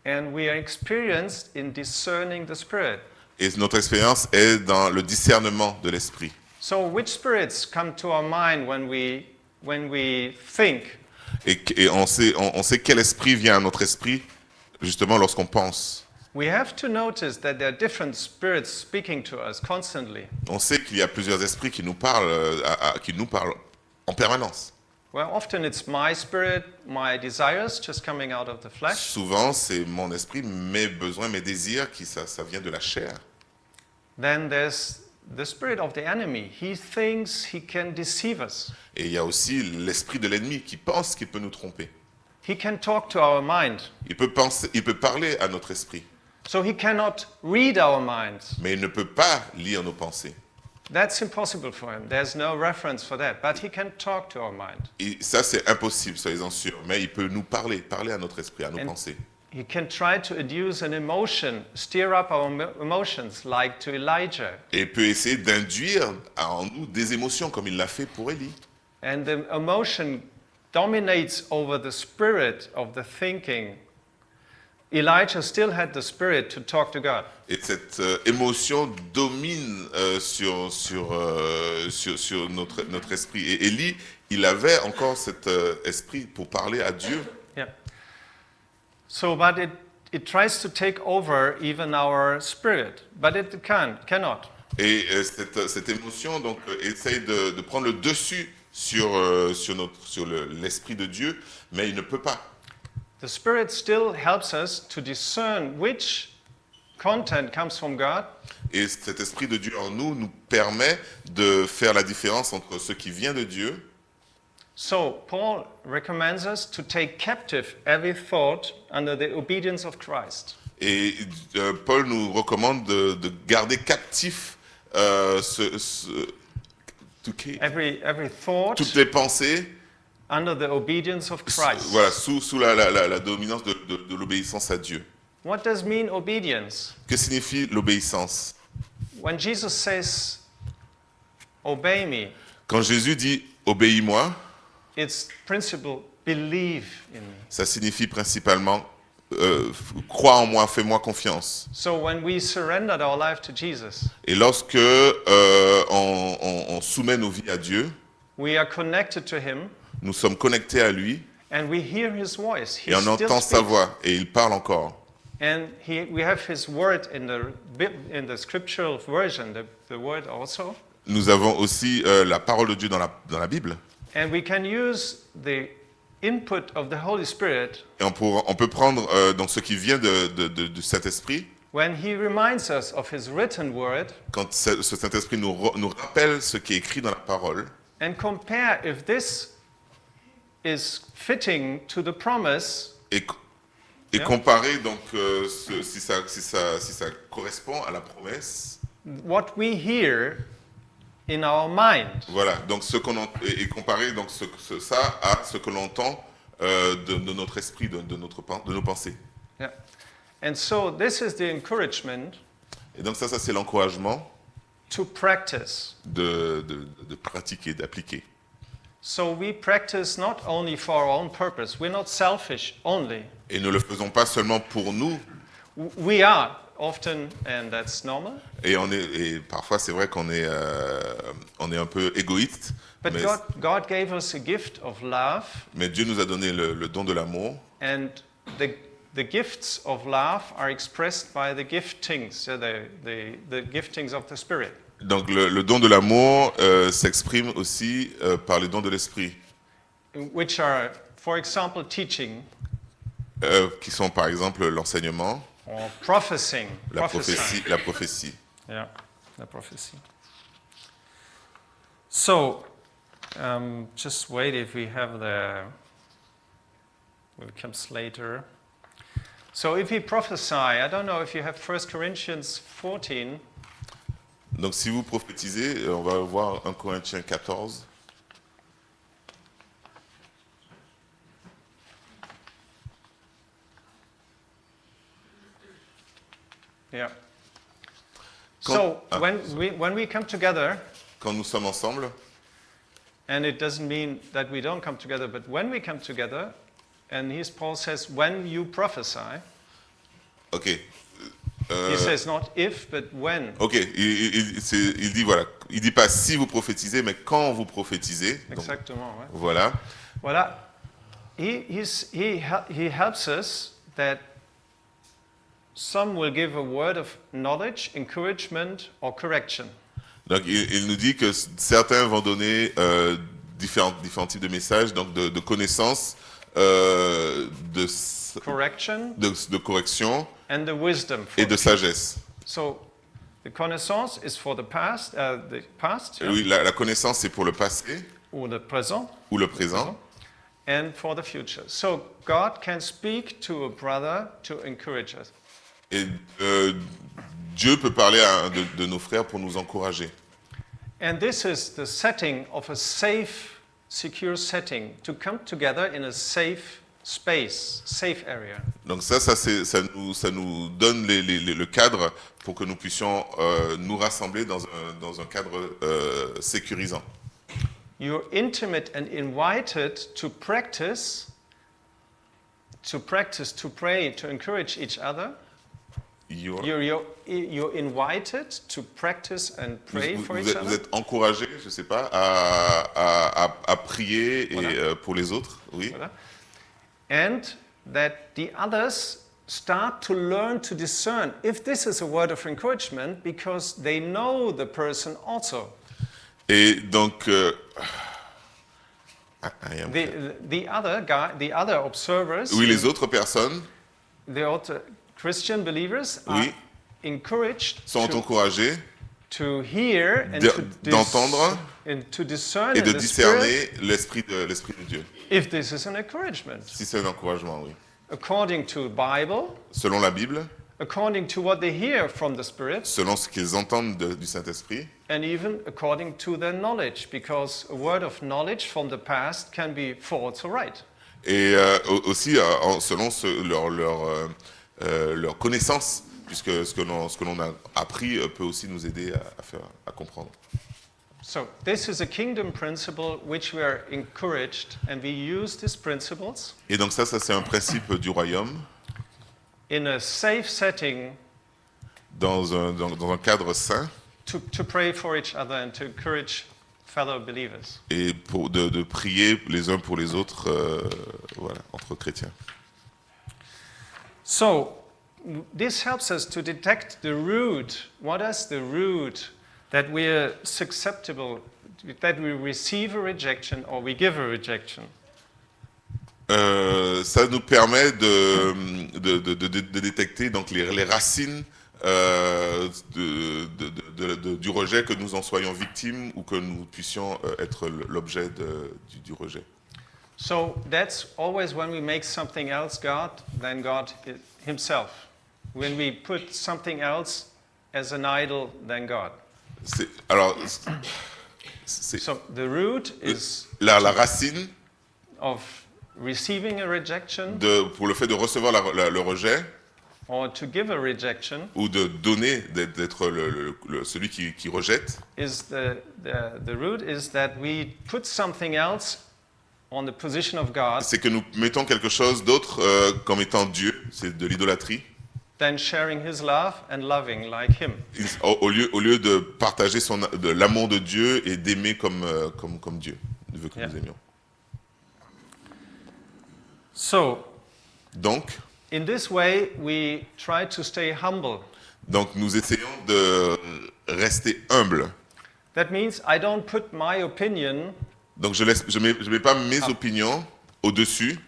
E: And we are experienced in discerning the Spirit.
B: Et notre expérience est dans le discernement de l'esprit.
E: So which spirits come to our mind when we think?
B: Et on sait quel esprit vient à notre esprit, justement lorsqu'on pense.
E: We have to notice that there are different spirits speaking to us constantly.
B: On sait qu'il y a plusieurs esprits qui nous parlent en permanence.
E: Well, often it's my spirit, my desires just coming out of the flesh.
B: Souvent, c'est mon esprit, mes besoins, mes désirs, ça vient de la chair.
E: Then there's the spirit of the enemy. He thinks he can deceive us.
B: Et il y a aussi l'esprit de l'ennemi qui pense qu'il peut nous tromper.
E: He can talk to our mind.
B: Il peut parler à notre esprit,
E: So he cannot read our minds.
B: mais il ne peut pas lire nos pensées.
E: That's impossible for him. There's no reference for that. But he can talk to our mind.
B: Et ça, c'est impossible, soyez-en sûrs. Mais il peut nous parler à notre esprit, à nos pensées.
E: He can try to induce an emotion, steer up our emotions, like to Elijah.
B: Et il peut essayer d'induire en nous des émotions, comme il l'a fait pour Élie.
E: And the emotion dominates over the spirit of the thinking. Elijah still had the spirit to talk to God.
B: Et cette émotion domine sur notre esprit. Et Élie, il avait encore cet esprit pour parler à Dieu.
E: Yeah. So, but it tries to take over even our spirit, but it cannot.
B: Et cette émotion donc essaye de prendre le dessus sur l'esprit de Dieu, mais il ne peut pas.
E: The Spirit still helps us to discern which content comes from God
B: Et cet esprit de Dieu en nous permet de faire la différence entre ce qui vient de Dieu.
E: So, Paul recommends us to take captive every thought under the obedience of Christ.
B: Et Paul nous recommande de garder captif
E: Every thought
B: toutes les pensées,
E: under the obedience of Christ.
B: voilà, sous la dominance de l'obéissance à Dieu.
E: What does mean obedience?
B: Que signifie l'obéissance?
E: When Jesus says, obey me,
B: Quand Jésus dit « obéis-moi »,
E: it's principle, believe in me.
B: ça signifie principalement « crois en moi, fais-moi confiance ».
E: So when we surrendered our life to Jesus,
B: Et lorsque on soumet nos vies à Dieu,
E: we are connected to him
B: nous sommes connectés à lui
E: and we hear his voice. He
B: et on
E: still
B: entend sa
E: speaks.
B: voix et il parle encore.
E: And we have his word in the scriptural version, the word also.
B: Nous avons aussi la parole de Dieu dans la Bible.
E: And we can use the input of the Holy Spirit
B: Et on peut prendre donc ce qui vient de Saint-Esprit,
E: when he reminds us of his written word
B: quand ce Saint-Esprit nous rappelle ce qui est écrit dans la parole,
E: and compare if this is fitting to the promise
B: et Et
E: Yeah.
B: comparer donc si ça correspond à la promesse.
E: what we hear in our mind.
B: Voilà, donc et comparer donc ça à ce que l'on entend de notre esprit, de nos pensées.
E: Yeah. And so this is the encouragement
B: Et donc ça c'est l'encouragement
E: to practice.
B: de pratiquer, d'appliquer.
E: So we practice not only for our own purpose. We're not selfish only.
B: Et ne le faisons pas seulement pour nous.
E: We are often, and that's normal.
B: Et parfois c'est vrai qu'on est un peu égoïste.
E: But
B: Mais,
E: God gave us a gift of love,
B: mais Dieu nous a donné le don de l'amour.
E: and the gifts of love are expressed by the giftings, so the giftings of the Spirit.
B: Donc le don de l'amour s'exprime aussi par les dons de l'esprit,
E: Which are, for example, teaching
B: qui sont par exemple l'enseignement,
E: or prophesying.
B: la prophétie.
E: Yeah, the prophecy. So, just wait if we have it comes later. So if we prophesy, I don't know if you have 1 Corinthians 14.
B: Donc si vous prophétisez, on va voir 1 Corinthiens 14.
E: Yeah. So
B: Ah.
E: when we come together,
B: Quand nous sommes ensemble,
E: and it doesn't mean that we don't come together, but when we come together, and Paul says, when you prophesy,
B: ok.
E: he says not if, but when.
B: Ok, il dit voilà, il dit pas si vous prophétisez, mais quand vous prophétisez. Donc,
E: Exactement, right?
B: voilà.
E: Well, he helps us that some will give a word of knowledge, encouragement, or correction.
B: Donc il nous dit que certains vont donner différents types de messages, donc de connaissances,
E: Correction
B: de correction
E: and the wisdom.
B: et de sagesse.
E: So, the connaissance is for the past, yeah,
B: Oui, la connaissance c'est pour le passé
E: or the present,
B: ou le présent,
E: and for the future. So, God can speak to a brother to encourage us.
B: et Dieu peut parler à un de nos frères pour nous encourager.
E: And this is the setting of a safe, secure setting to come together in a safe space, safe area.
B: Donc ça nous donne le cadre pour que nous puissions nous rassembler dans un cadre sécurisant.
E: You're intimate and invited to practice, to pray, to encourage each other. You're invited to practice and pray for each
B: Vous
E: other.
B: êtes encouragé, je sais pas, à prier et,
E: Voilà.
B: pour les autres, oui.
E: Voilà. And that the others start to learn to discern if this is a word of encouragement because they know the person also.
B: Et donc,
E: The other observers,
B: oui, les autres personnes
E: the other Christian believers are
B: Oui.
E: encouraged
B: sont encouragées
E: to hear and
B: d'entendre
E: and to discern
B: et
E: in
B: de
E: the spirit
B: discerner l'esprit de Dieu.
E: if this is an encouragement.
B: Si c'est un encouragement, oui.
E: According to the Bible,
B: Selon la Bible,
E: according to what they hear from the Spirit,
B: selon ce qu'ils entendent du Saint-Esprit,
E: and even according to their knowledge, because a word of knowledge from the past can be false or right.
B: et aussi selon leur connaissance, puisque ce que l'on a appris peut aussi nous aider à comprendre.
E: So this is a kingdom principle which we are encouraged, and we use these principles
B: Et donc ça c'est un principe du royaume,
E: in a safe setting
B: dans un cadre sain,
E: to pray for each other and to encourage fellow believers.
B: et de prier les uns pour les autres, voilà, entre chrétiens.
E: So this helps us to detect the root. What is the root that we are susceptible, that we receive a rejection or we give a rejection?
B: Ça nous permet de détecter donc les racines du rejet, que nous en soyons victimes ou que nous puissions être l'objet du rejet.
E: So that's always when we make something else God than God himself. When we put something else as an idol than God.
B: Alors,
E: So the root is
B: la racine
E: of receiving a rejection
B: pour le fait de recevoir le rejet
E: or to give a rejection
B: ou de donner, d'être celui qui rejette,
E: is the root is that we put something else on the position of God
B: c'est que nous mettons quelque chose d'autre comme étant Dieu, c'est de l'idolâtrie,
E: than sharing his love and loving like him.
B: au lieu de partager de l'amour de Dieu et d'aimer comme Dieu veut que
E: Yeah.
B: nous aimions.
E: So,
B: Donc
E: in this way, we try to stay humble.
B: nous essayons de rester humbles.
E: That means I don't put my opinion
B: Donc je mets pas mes opinions au-dessus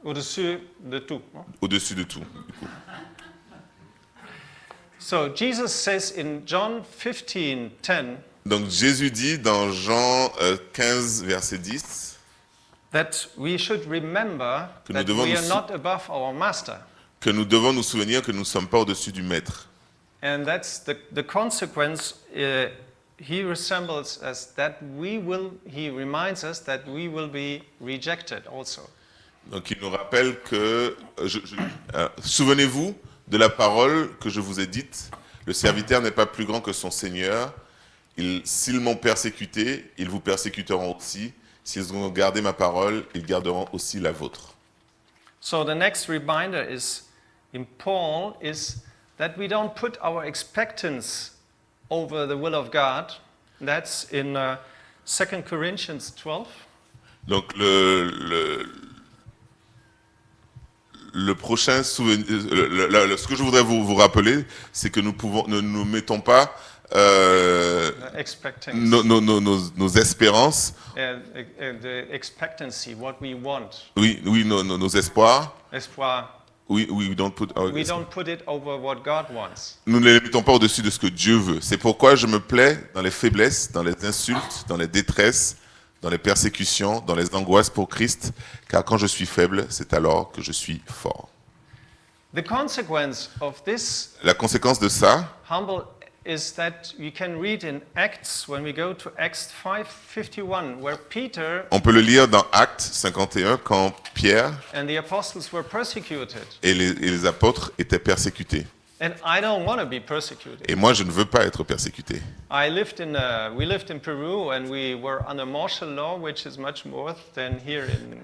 E: au-dessus de tout.
B: de tout. Du coup.
E: So Jesus says in John 15:10
B: Donc Jésus dit dans Jean 15 verset 10
E: that we should remember
B: Que nous
E: that
B: devons
E: we
B: nous
E: are
B: sou-
E: not above our master.
B: que nous devons nous souvenir que nous ne sommes pas au-dessus du maître.
E: And that's the consequence. He resembles us that he reminds us that we will be rejected also.
B: Donc il nous rappelle que, souvenez-vous de la parole que je vous ai dite, le serviteur n'est pas plus grand que son Seigneur, s'ils m'ont persécuté, ils vous persécuteront aussi, s'ils ont gardé ma parole, ils garderont aussi la vôtre.
E: So the next reminder is in Paul is that we don't put our expectance over the will of God. That's in 2 Corinthians 12.
B: Donc le prochain souvenir, ce que je voudrais vous rappeler, c'est que ne nous mettons pas
E: Expecting
B: nos espérances,
E: the expectancy, what we want,
B: nos espoirs.
E: espoir.
B: We don't put
E: We don't put it over what God wants.
B: Nous ne les mettons pas au-dessus de ce que Dieu veut. C'est pourquoi je me plais dans les faiblesses, dans les insultes, dans les détresses, dans les persécutions, dans les angoisses pour Christ, car quand je suis faible, c'est alors que je suis fort.
E: The consequence of this
B: La conséquence de ça,
E: humble is that you can read in Acts, when we go to Acts 5:51, where Peter
B: on peut le lire dans Actes 51, quand Pierre
E: and the apostles were persecuted.
B: et les apôtres étaient persécutés.
E: And I don't want to be persecuted.
B: Et moi, je ne veux pas être persécuté.
E: We lived in Peru, and we were under martial law, which is much more than here in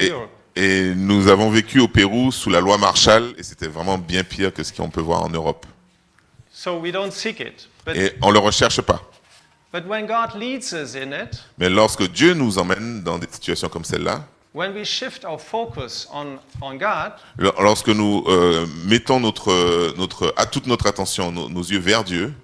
E: Europe.
B: Et nous avons vécu au Pérou sous la loi Marshall, et c'était vraiment bien pire que ce qu'on peut voir en Europe.
E: So we don't seek it.
B: Et on ne le recherche pas.
E: But when God leads us in it,
B: Mais lorsque Dieu nous emmène dans des situations comme celle-là,
E: when we shift our focus on God,
B: lorsque nous mettons toute notre attention, nos yeux vers Dieu,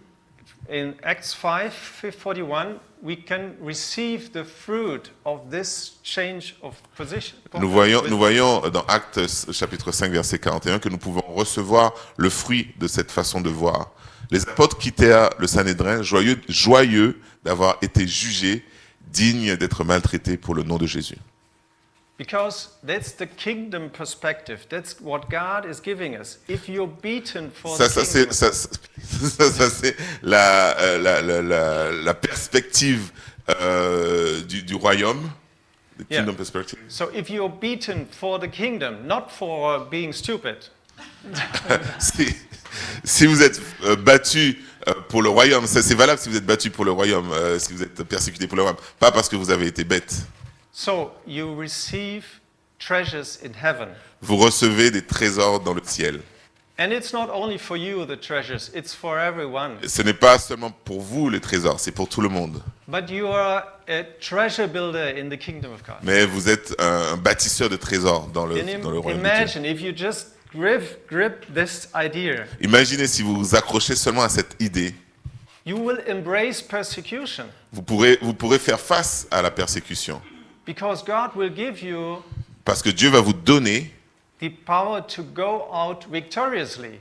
E: in Acts 5:41, we can receive the fruit of this change of position.
B: nous voyons dans Actes chapitre 5 verset 41 que nous pouvons recevoir le fruit de cette façon de voir. Les apôtres quittèrent le Sanhédrin joyeux d'avoir été jugés, dignes d'être maltraités pour le nom de Jésus.
E: Because that's the kingdom perspective. That's what God is giving us. If you're beaten for the kingdom,
B: Ça, c'est la perspective du royaume, the
E: Yeah.
B: kingdom perspective.
E: so if you're beaten for the kingdom, not for being stupid,
B: Si vous êtes battu pour le royaume, ça c'est valable si vous êtes battu pour le royaume, si vous êtes persécuté pour le royaume, pas parce que vous avez été bête.
E: so you receive treasures in heaven.
B: Vous recevez des trésors dans le ciel.
E: And it's not only for you, the treasures, it's for everyone.
B: Ce n'est pas seulement pour vous les trésors, c'est pour tout le monde.
E: But you are a treasure builder in the kingdom of God.
B: Mais vous êtes un bâtisseur de trésors dans le royaume de Dieu.
E: Imagine if you just grip this idea,
B: Imaginez si vous vous accrochez seulement à cette idée,
E: you will embrace persecution
B: vous pourrez faire face à la persécution.
E: because God will give you
B: Parce que Dieu va vous donner
E: the power to go out victoriously.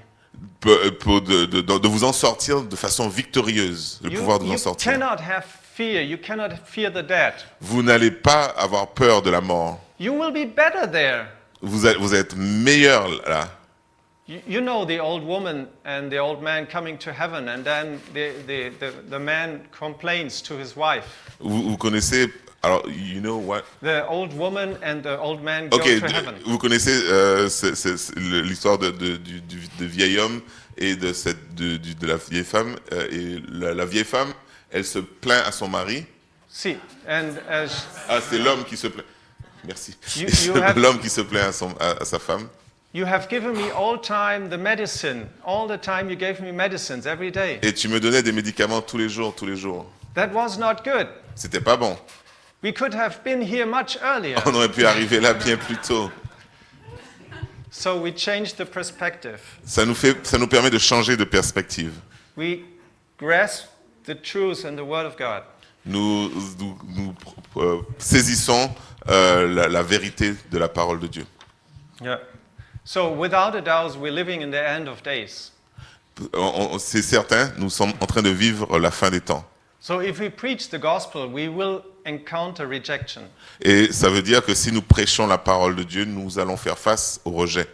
B: de vous en sortir de façon victorieuse, le pouvoir de vous en
E: You
B: sortir.
E: cannot have fear. You cannot fear the dead.
B: Vous n'allez pas avoir peur de la mort.
E: You will be better there.
B: Vous êtes meilleur là.
E: You know the old woman and the old man coming to heaven, and then the man complains to his wife.
B: Vous connaissez, alors, you know what?
E: The old woman and the old man go
B: Ok,
E: to heaven.
B: vous connaissez l'histoire du vieil homme et de la vieille femme. Et la vieille femme, elle se plaint à son mari.
E: See, and
B: Ah, c'est l'homme qui se plaint. Merci.
E: You-
B: Et c'est
E: you have-
B: l'homme qui se plaint à sa femme.
E: you have given me all time the medicine. All the time you gave me medicines every day.
B: Et tu me donnais des médicaments tous les jours, tous les jours.
E: That was not good.
B: C'était pas bon.
E: We could have been here much earlier.
B: On aurait pu arriver là bien plus tôt.
E: So we changed the perspective.
B: Ça nous permet de changer de perspective.
E: We grasp the truth and the word of God.
B: Nous saisissons la vérité de la parole de Dieu.
E: Yeah. So without a doubt, we're living in the end of days.
B: C'est certain, nous sommes en train de vivre la fin des temps.
E: So if we preach the gospel, we will encounter rejection.
B: Et ça veut dire que si nous prêchons la parole de Dieu, nous allons faire face au rejet.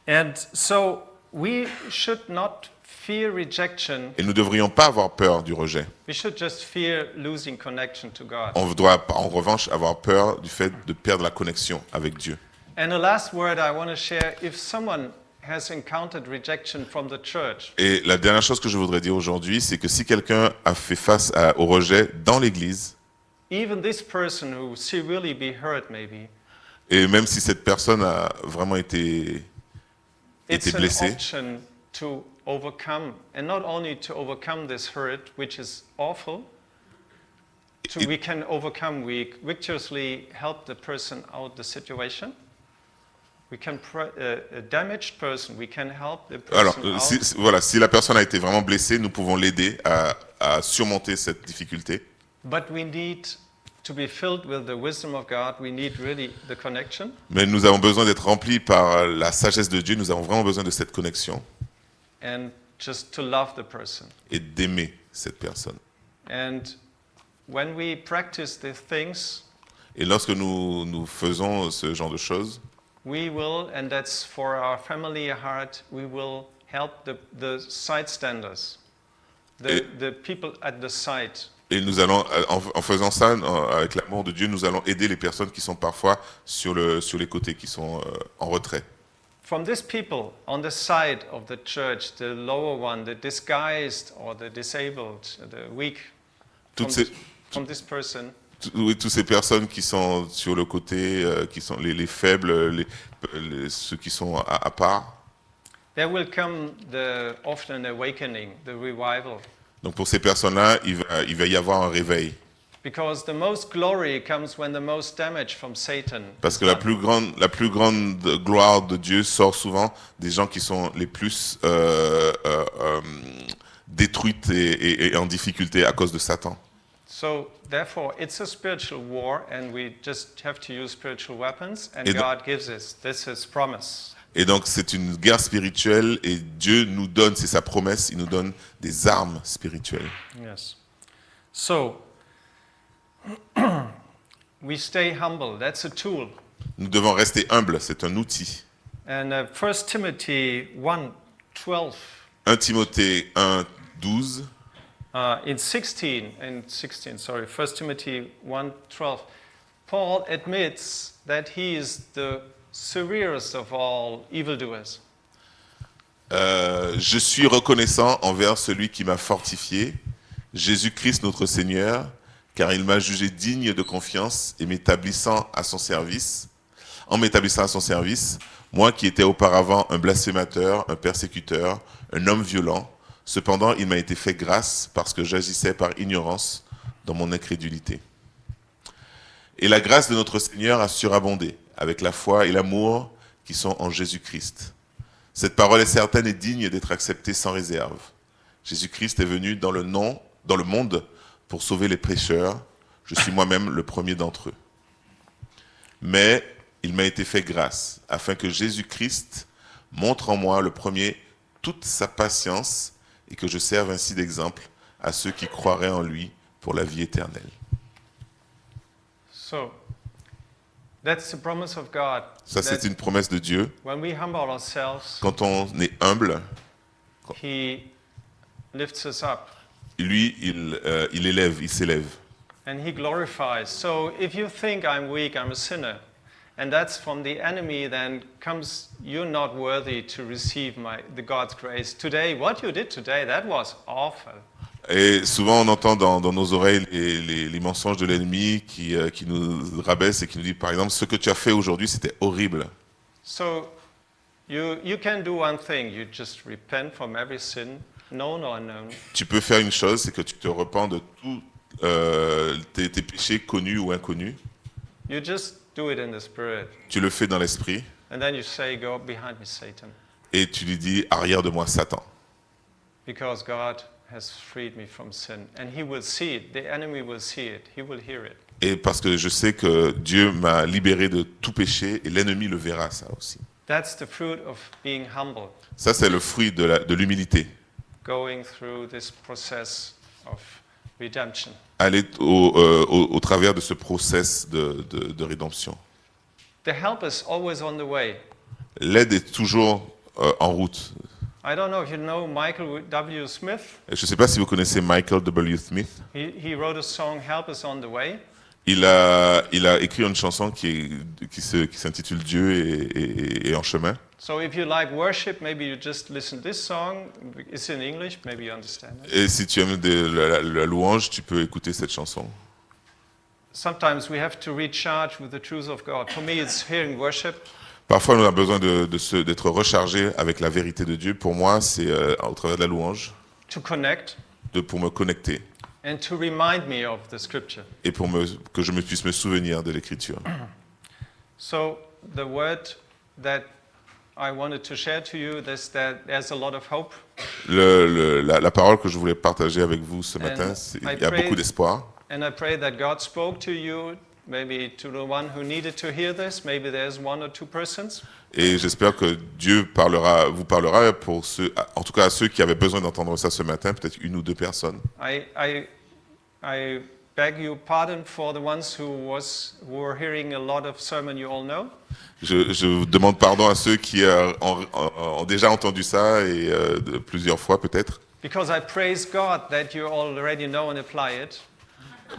E: And so we should not fear rejection.
B: Et nous ne devrions pas avoir peur du rejet.
E: We should just fear losing connection to God.
B: On doit en revanche avoir peur du fait de perdre la connexion avec Dieu.
E: And the last word I want to share, if someone has encountered rejection from the church,
B: Et la dernière chose que je voudrais dire aujourd'hui, c'est que si quelqu'un a fait face au rejet dans l'Église,
E: even this person who severely be hurt maybe,
B: et même si cette personne a vraiment été
E: it's an
B: blessée,
E: option to overcome, and not only to overcome this hurt, which is awful, we can overcome, we victoriously help the person out the situation. We can, a damaged person, we can help the person
B: alors
E: out.
B: si la personne a été vraiment blessée, nous pouvons l'aider à surmonter cette difficulté.
E: But we need to be filled with the wisdom of God. We need really the connection.
B: Mais nous avons besoin d'être remplis par la sagesse de Dieu, nous avons vraiment besoin de cette connexion
E: And just to love the person.
B: et d'aimer cette personne.
E: And when we practice these things,
B: Et lorsque nous faisons ce genre de choses,
E: we will, and that's for our family heart, we will help the side standers, the people at the side.
B: et nous allons, en faisant ça, avec l'amour de Dieu, nous allons aider les personnes qui sont parfois sur les côtés, qui sont en retrait.
E: From these people on the side of the church, the lower one, the disguised or the disabled, the weak, from this person,
B: Oui, toutes ces personnes qui sont sur le côté, qui sont les faibles, ceux qui sont à part.
E: there will come often an awakening, the revival.
B: Donc pour ces personnes-là, il va y avoir un réveil.
E: Because the most glory comes when the most damage from Satan.
B: Parce que la plus grande gloire de Dieu sort souvent des gens qui sont les plus détruites et en difficulté à cause de Satan.
E: So therefore, it's a spiritual war, and we just have to use spiritual weapons, and
B: Et donc-
E: God gives us. This is promise.
B: Et donc c'est une guerre spirituelle et Dieu nous donne, c'est sa promesse, il nous donne des armes spirituelles.
E: Yes. So we stay humble. That's a tool.
B: Nous devons rester humbles, c'est un outil.
E: And 1 Timothy 1:12.
B: 1 Timothée 1, 12,
E: In 1 Timothy 1:12, Paul admits that he is the severest of all evildoers.
B: je suis reconnaissant envers celui qui m'a fortifié, Jésus-Christ notre Seigneur, car il m'a jugé digne de confiance et en m'établissant à son service, moi qui étais auparavant un blasphémateur, un persécuteur, un homme violent, cependant il m'a été fait grâce parce que j'agissais par ignorance dans mon incrédulité. Et la grâce de notre Seigneur a surabondé avec la foi et l'amour qui sont en Jésus-Christ. Cette parole est certaine et digne d'être acceptée sans réserve. Jésus-Christ est venu dans le monde pour sauver les pécheurs. Je suis moi-même le premier d'entre eux. Mais il m'a été fait grâce, afin que Jésus-Christ montre en moi le premier toute sa patience et que je serve ainsi d'exemple à ceux qui croiraient en lui pour la vie éternelle.
E: So, that's the promise of God.
B: Ça, c'est
E: That
B: une promesse de Dieu.
E: when we humble ourselves,
B: Quand on est humble,
E: He lifts us up
B: lui, il élève, il s'élève.
E: and He glorifies. So, if you think I'm weak, I'm a sinner, and that's from the enemy, then comes you're not worthy to receive the God's grace. Today, what you did today, that was awful.
B: Et souvent, on entend dans nos oreilles les mensonges de l'ennemi qui nous rabaisse et qui nous dit, par exemple, ce que tu as fait aujourd'hui, c'était horrible.
E: So, you can do one thing. You just repent from every sin, known or unknown.
B: Tu peux faire une chose, c'est que tu te repens de tous tes péchés connus ou inconnus.
E: You just do it in the Spirit.
B: Tu le fais dans l'esprit
E: And then you say, go behind me, Satan,
B: et tu lui dis, arrière de moi, Satan.
E: because God has freed me from sin. And He will see it. The enemy will see it. He will hear it.
B: Et parce que je sais que Dieu m'a libéré de tout péché et l'ennemi le verra, ça aussi.
E: That's the fruit of being humble,
B: Ça, c'est le fruit de l'humilité.
E: going through this process of redemption.
B: Aller au travers de ce process de rédemption.
E: The help is always on the way.
B: L'aide est toujours en route.
E: I don't know if you know Michael W. Smith.
B: Je ne sais pas si vous connaissez Michael W. Smith.
E: He wrote a song, Help is on the way.
B: Il a écrit une chanson qui s'intitule Dieu est en chemin.
E: So if you like worship, maybe you just listen to this song. It's in English, maybe you understand it.
B: Et si tu aimes la louange, tu peux écouter cette chanson.
E: Sometimes we have to recharge with the truth of God. For me, it's hearing worship.
B: Parfois, on a besoin d'être rechargé avec la vérité de Dieu. Pour moi, c'est au travers de la louange,
E: To connect
B: pour me connecter
E: and to remind me of the scripture.
B: et que je puisse me souvenir de l'Écriture.
E: So the word that I wanted to share to you is that there's a lot of hope.
B: La parole que je voulais partager avec vous ce matin, il y a
E: I pray-
B: beaucoup d'espoir.
E: And I pray that God spoke to you, maybe to the one who needed to hear this. Maybe there's one or two persons.
B: Et j'espère que Dieu vous parlera pour ceux, en tout cas à ceux qui avaient besoin d'entendre ça ce matin, peut-être une ou deux personnes.
E: I beg your pardon for the ones who were hearing a lot of sermon you all know.
B: Je vous demande pardon à ceux qui ont déjà entendu ça et plusieurs fois peut-être,
E: Because I praise God that you already know and apply it.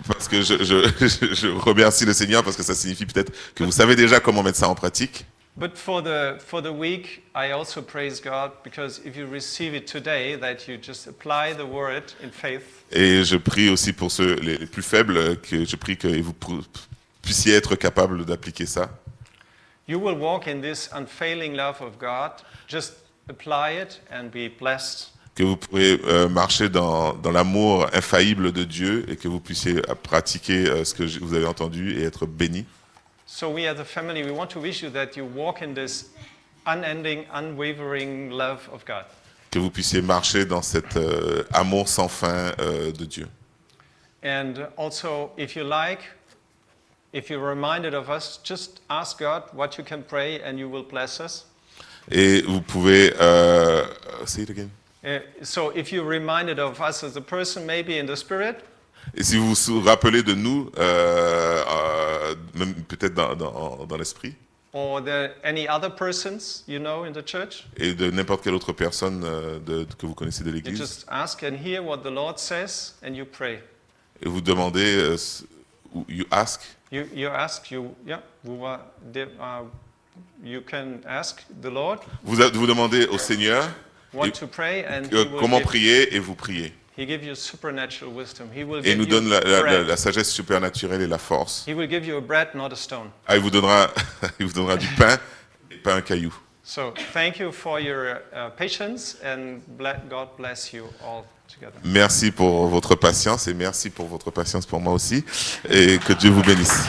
B: parce que je remercie le Seigneur parce que ça signifie peut-être que vous savez déjà comment mettre ça en pratique.
E: But for the weak, I also praise God because if you receive it today, that you just apply the word in faith.
B: Et je prie aussi pour ceux les plus faibles, que je prie que vous puissiez être capables d'appliquer ça.
E: You will walk in this unfailing love of God. Just apply it and be blessed.
B: Que vous pourrez marcher dans l'amour infaillible de Dieu et que vous puissiez pratiquer ce que vous avez entendu et être bénis.
E: So we as a family, we want to wish you that you walk in this unending, unwavering love of God.
B: Que vous puissiez marcher dans cet amour sans fin de Dieu.
E: And also, if you like, if you're reminded of us, just ask God what you can pray and you will bless us.
B: Et vous pouvez... say it again.
E: So if you're reminded of us as a person, maybe in the spirit,
B: Et si vous vous rappelez de nous, même peut-être dans l'esprit,
E: or any other persons you know in the church,
B: et de n'importe quelle autre personne que vous connaissez de
E: you
B: l'Église,
E: just ask and hear what the Lord says and you pray.
B: et vous demandez, you ask,
E: You ask, you can ask the Lord
B: vous demandez au Seigneur
E: what to pray and He will
B: comment
E: give,
B: prier, et vous priez.
E: He give you supernatural wisdom. He will
B: Et il
E: give
B: nous
E: you
B: donne
E: bread.
B: la sagesse supernaturelle et la force.
E: He will give you a bread, not a stone.
B: Ah, il vous donnera du pain et pas un caillou.
E: So thank you for your patience and God bless you all together.
B: Merci pour votre patience et merci pour votre patience pour moi aussi. Et que Dieu vous bénisse.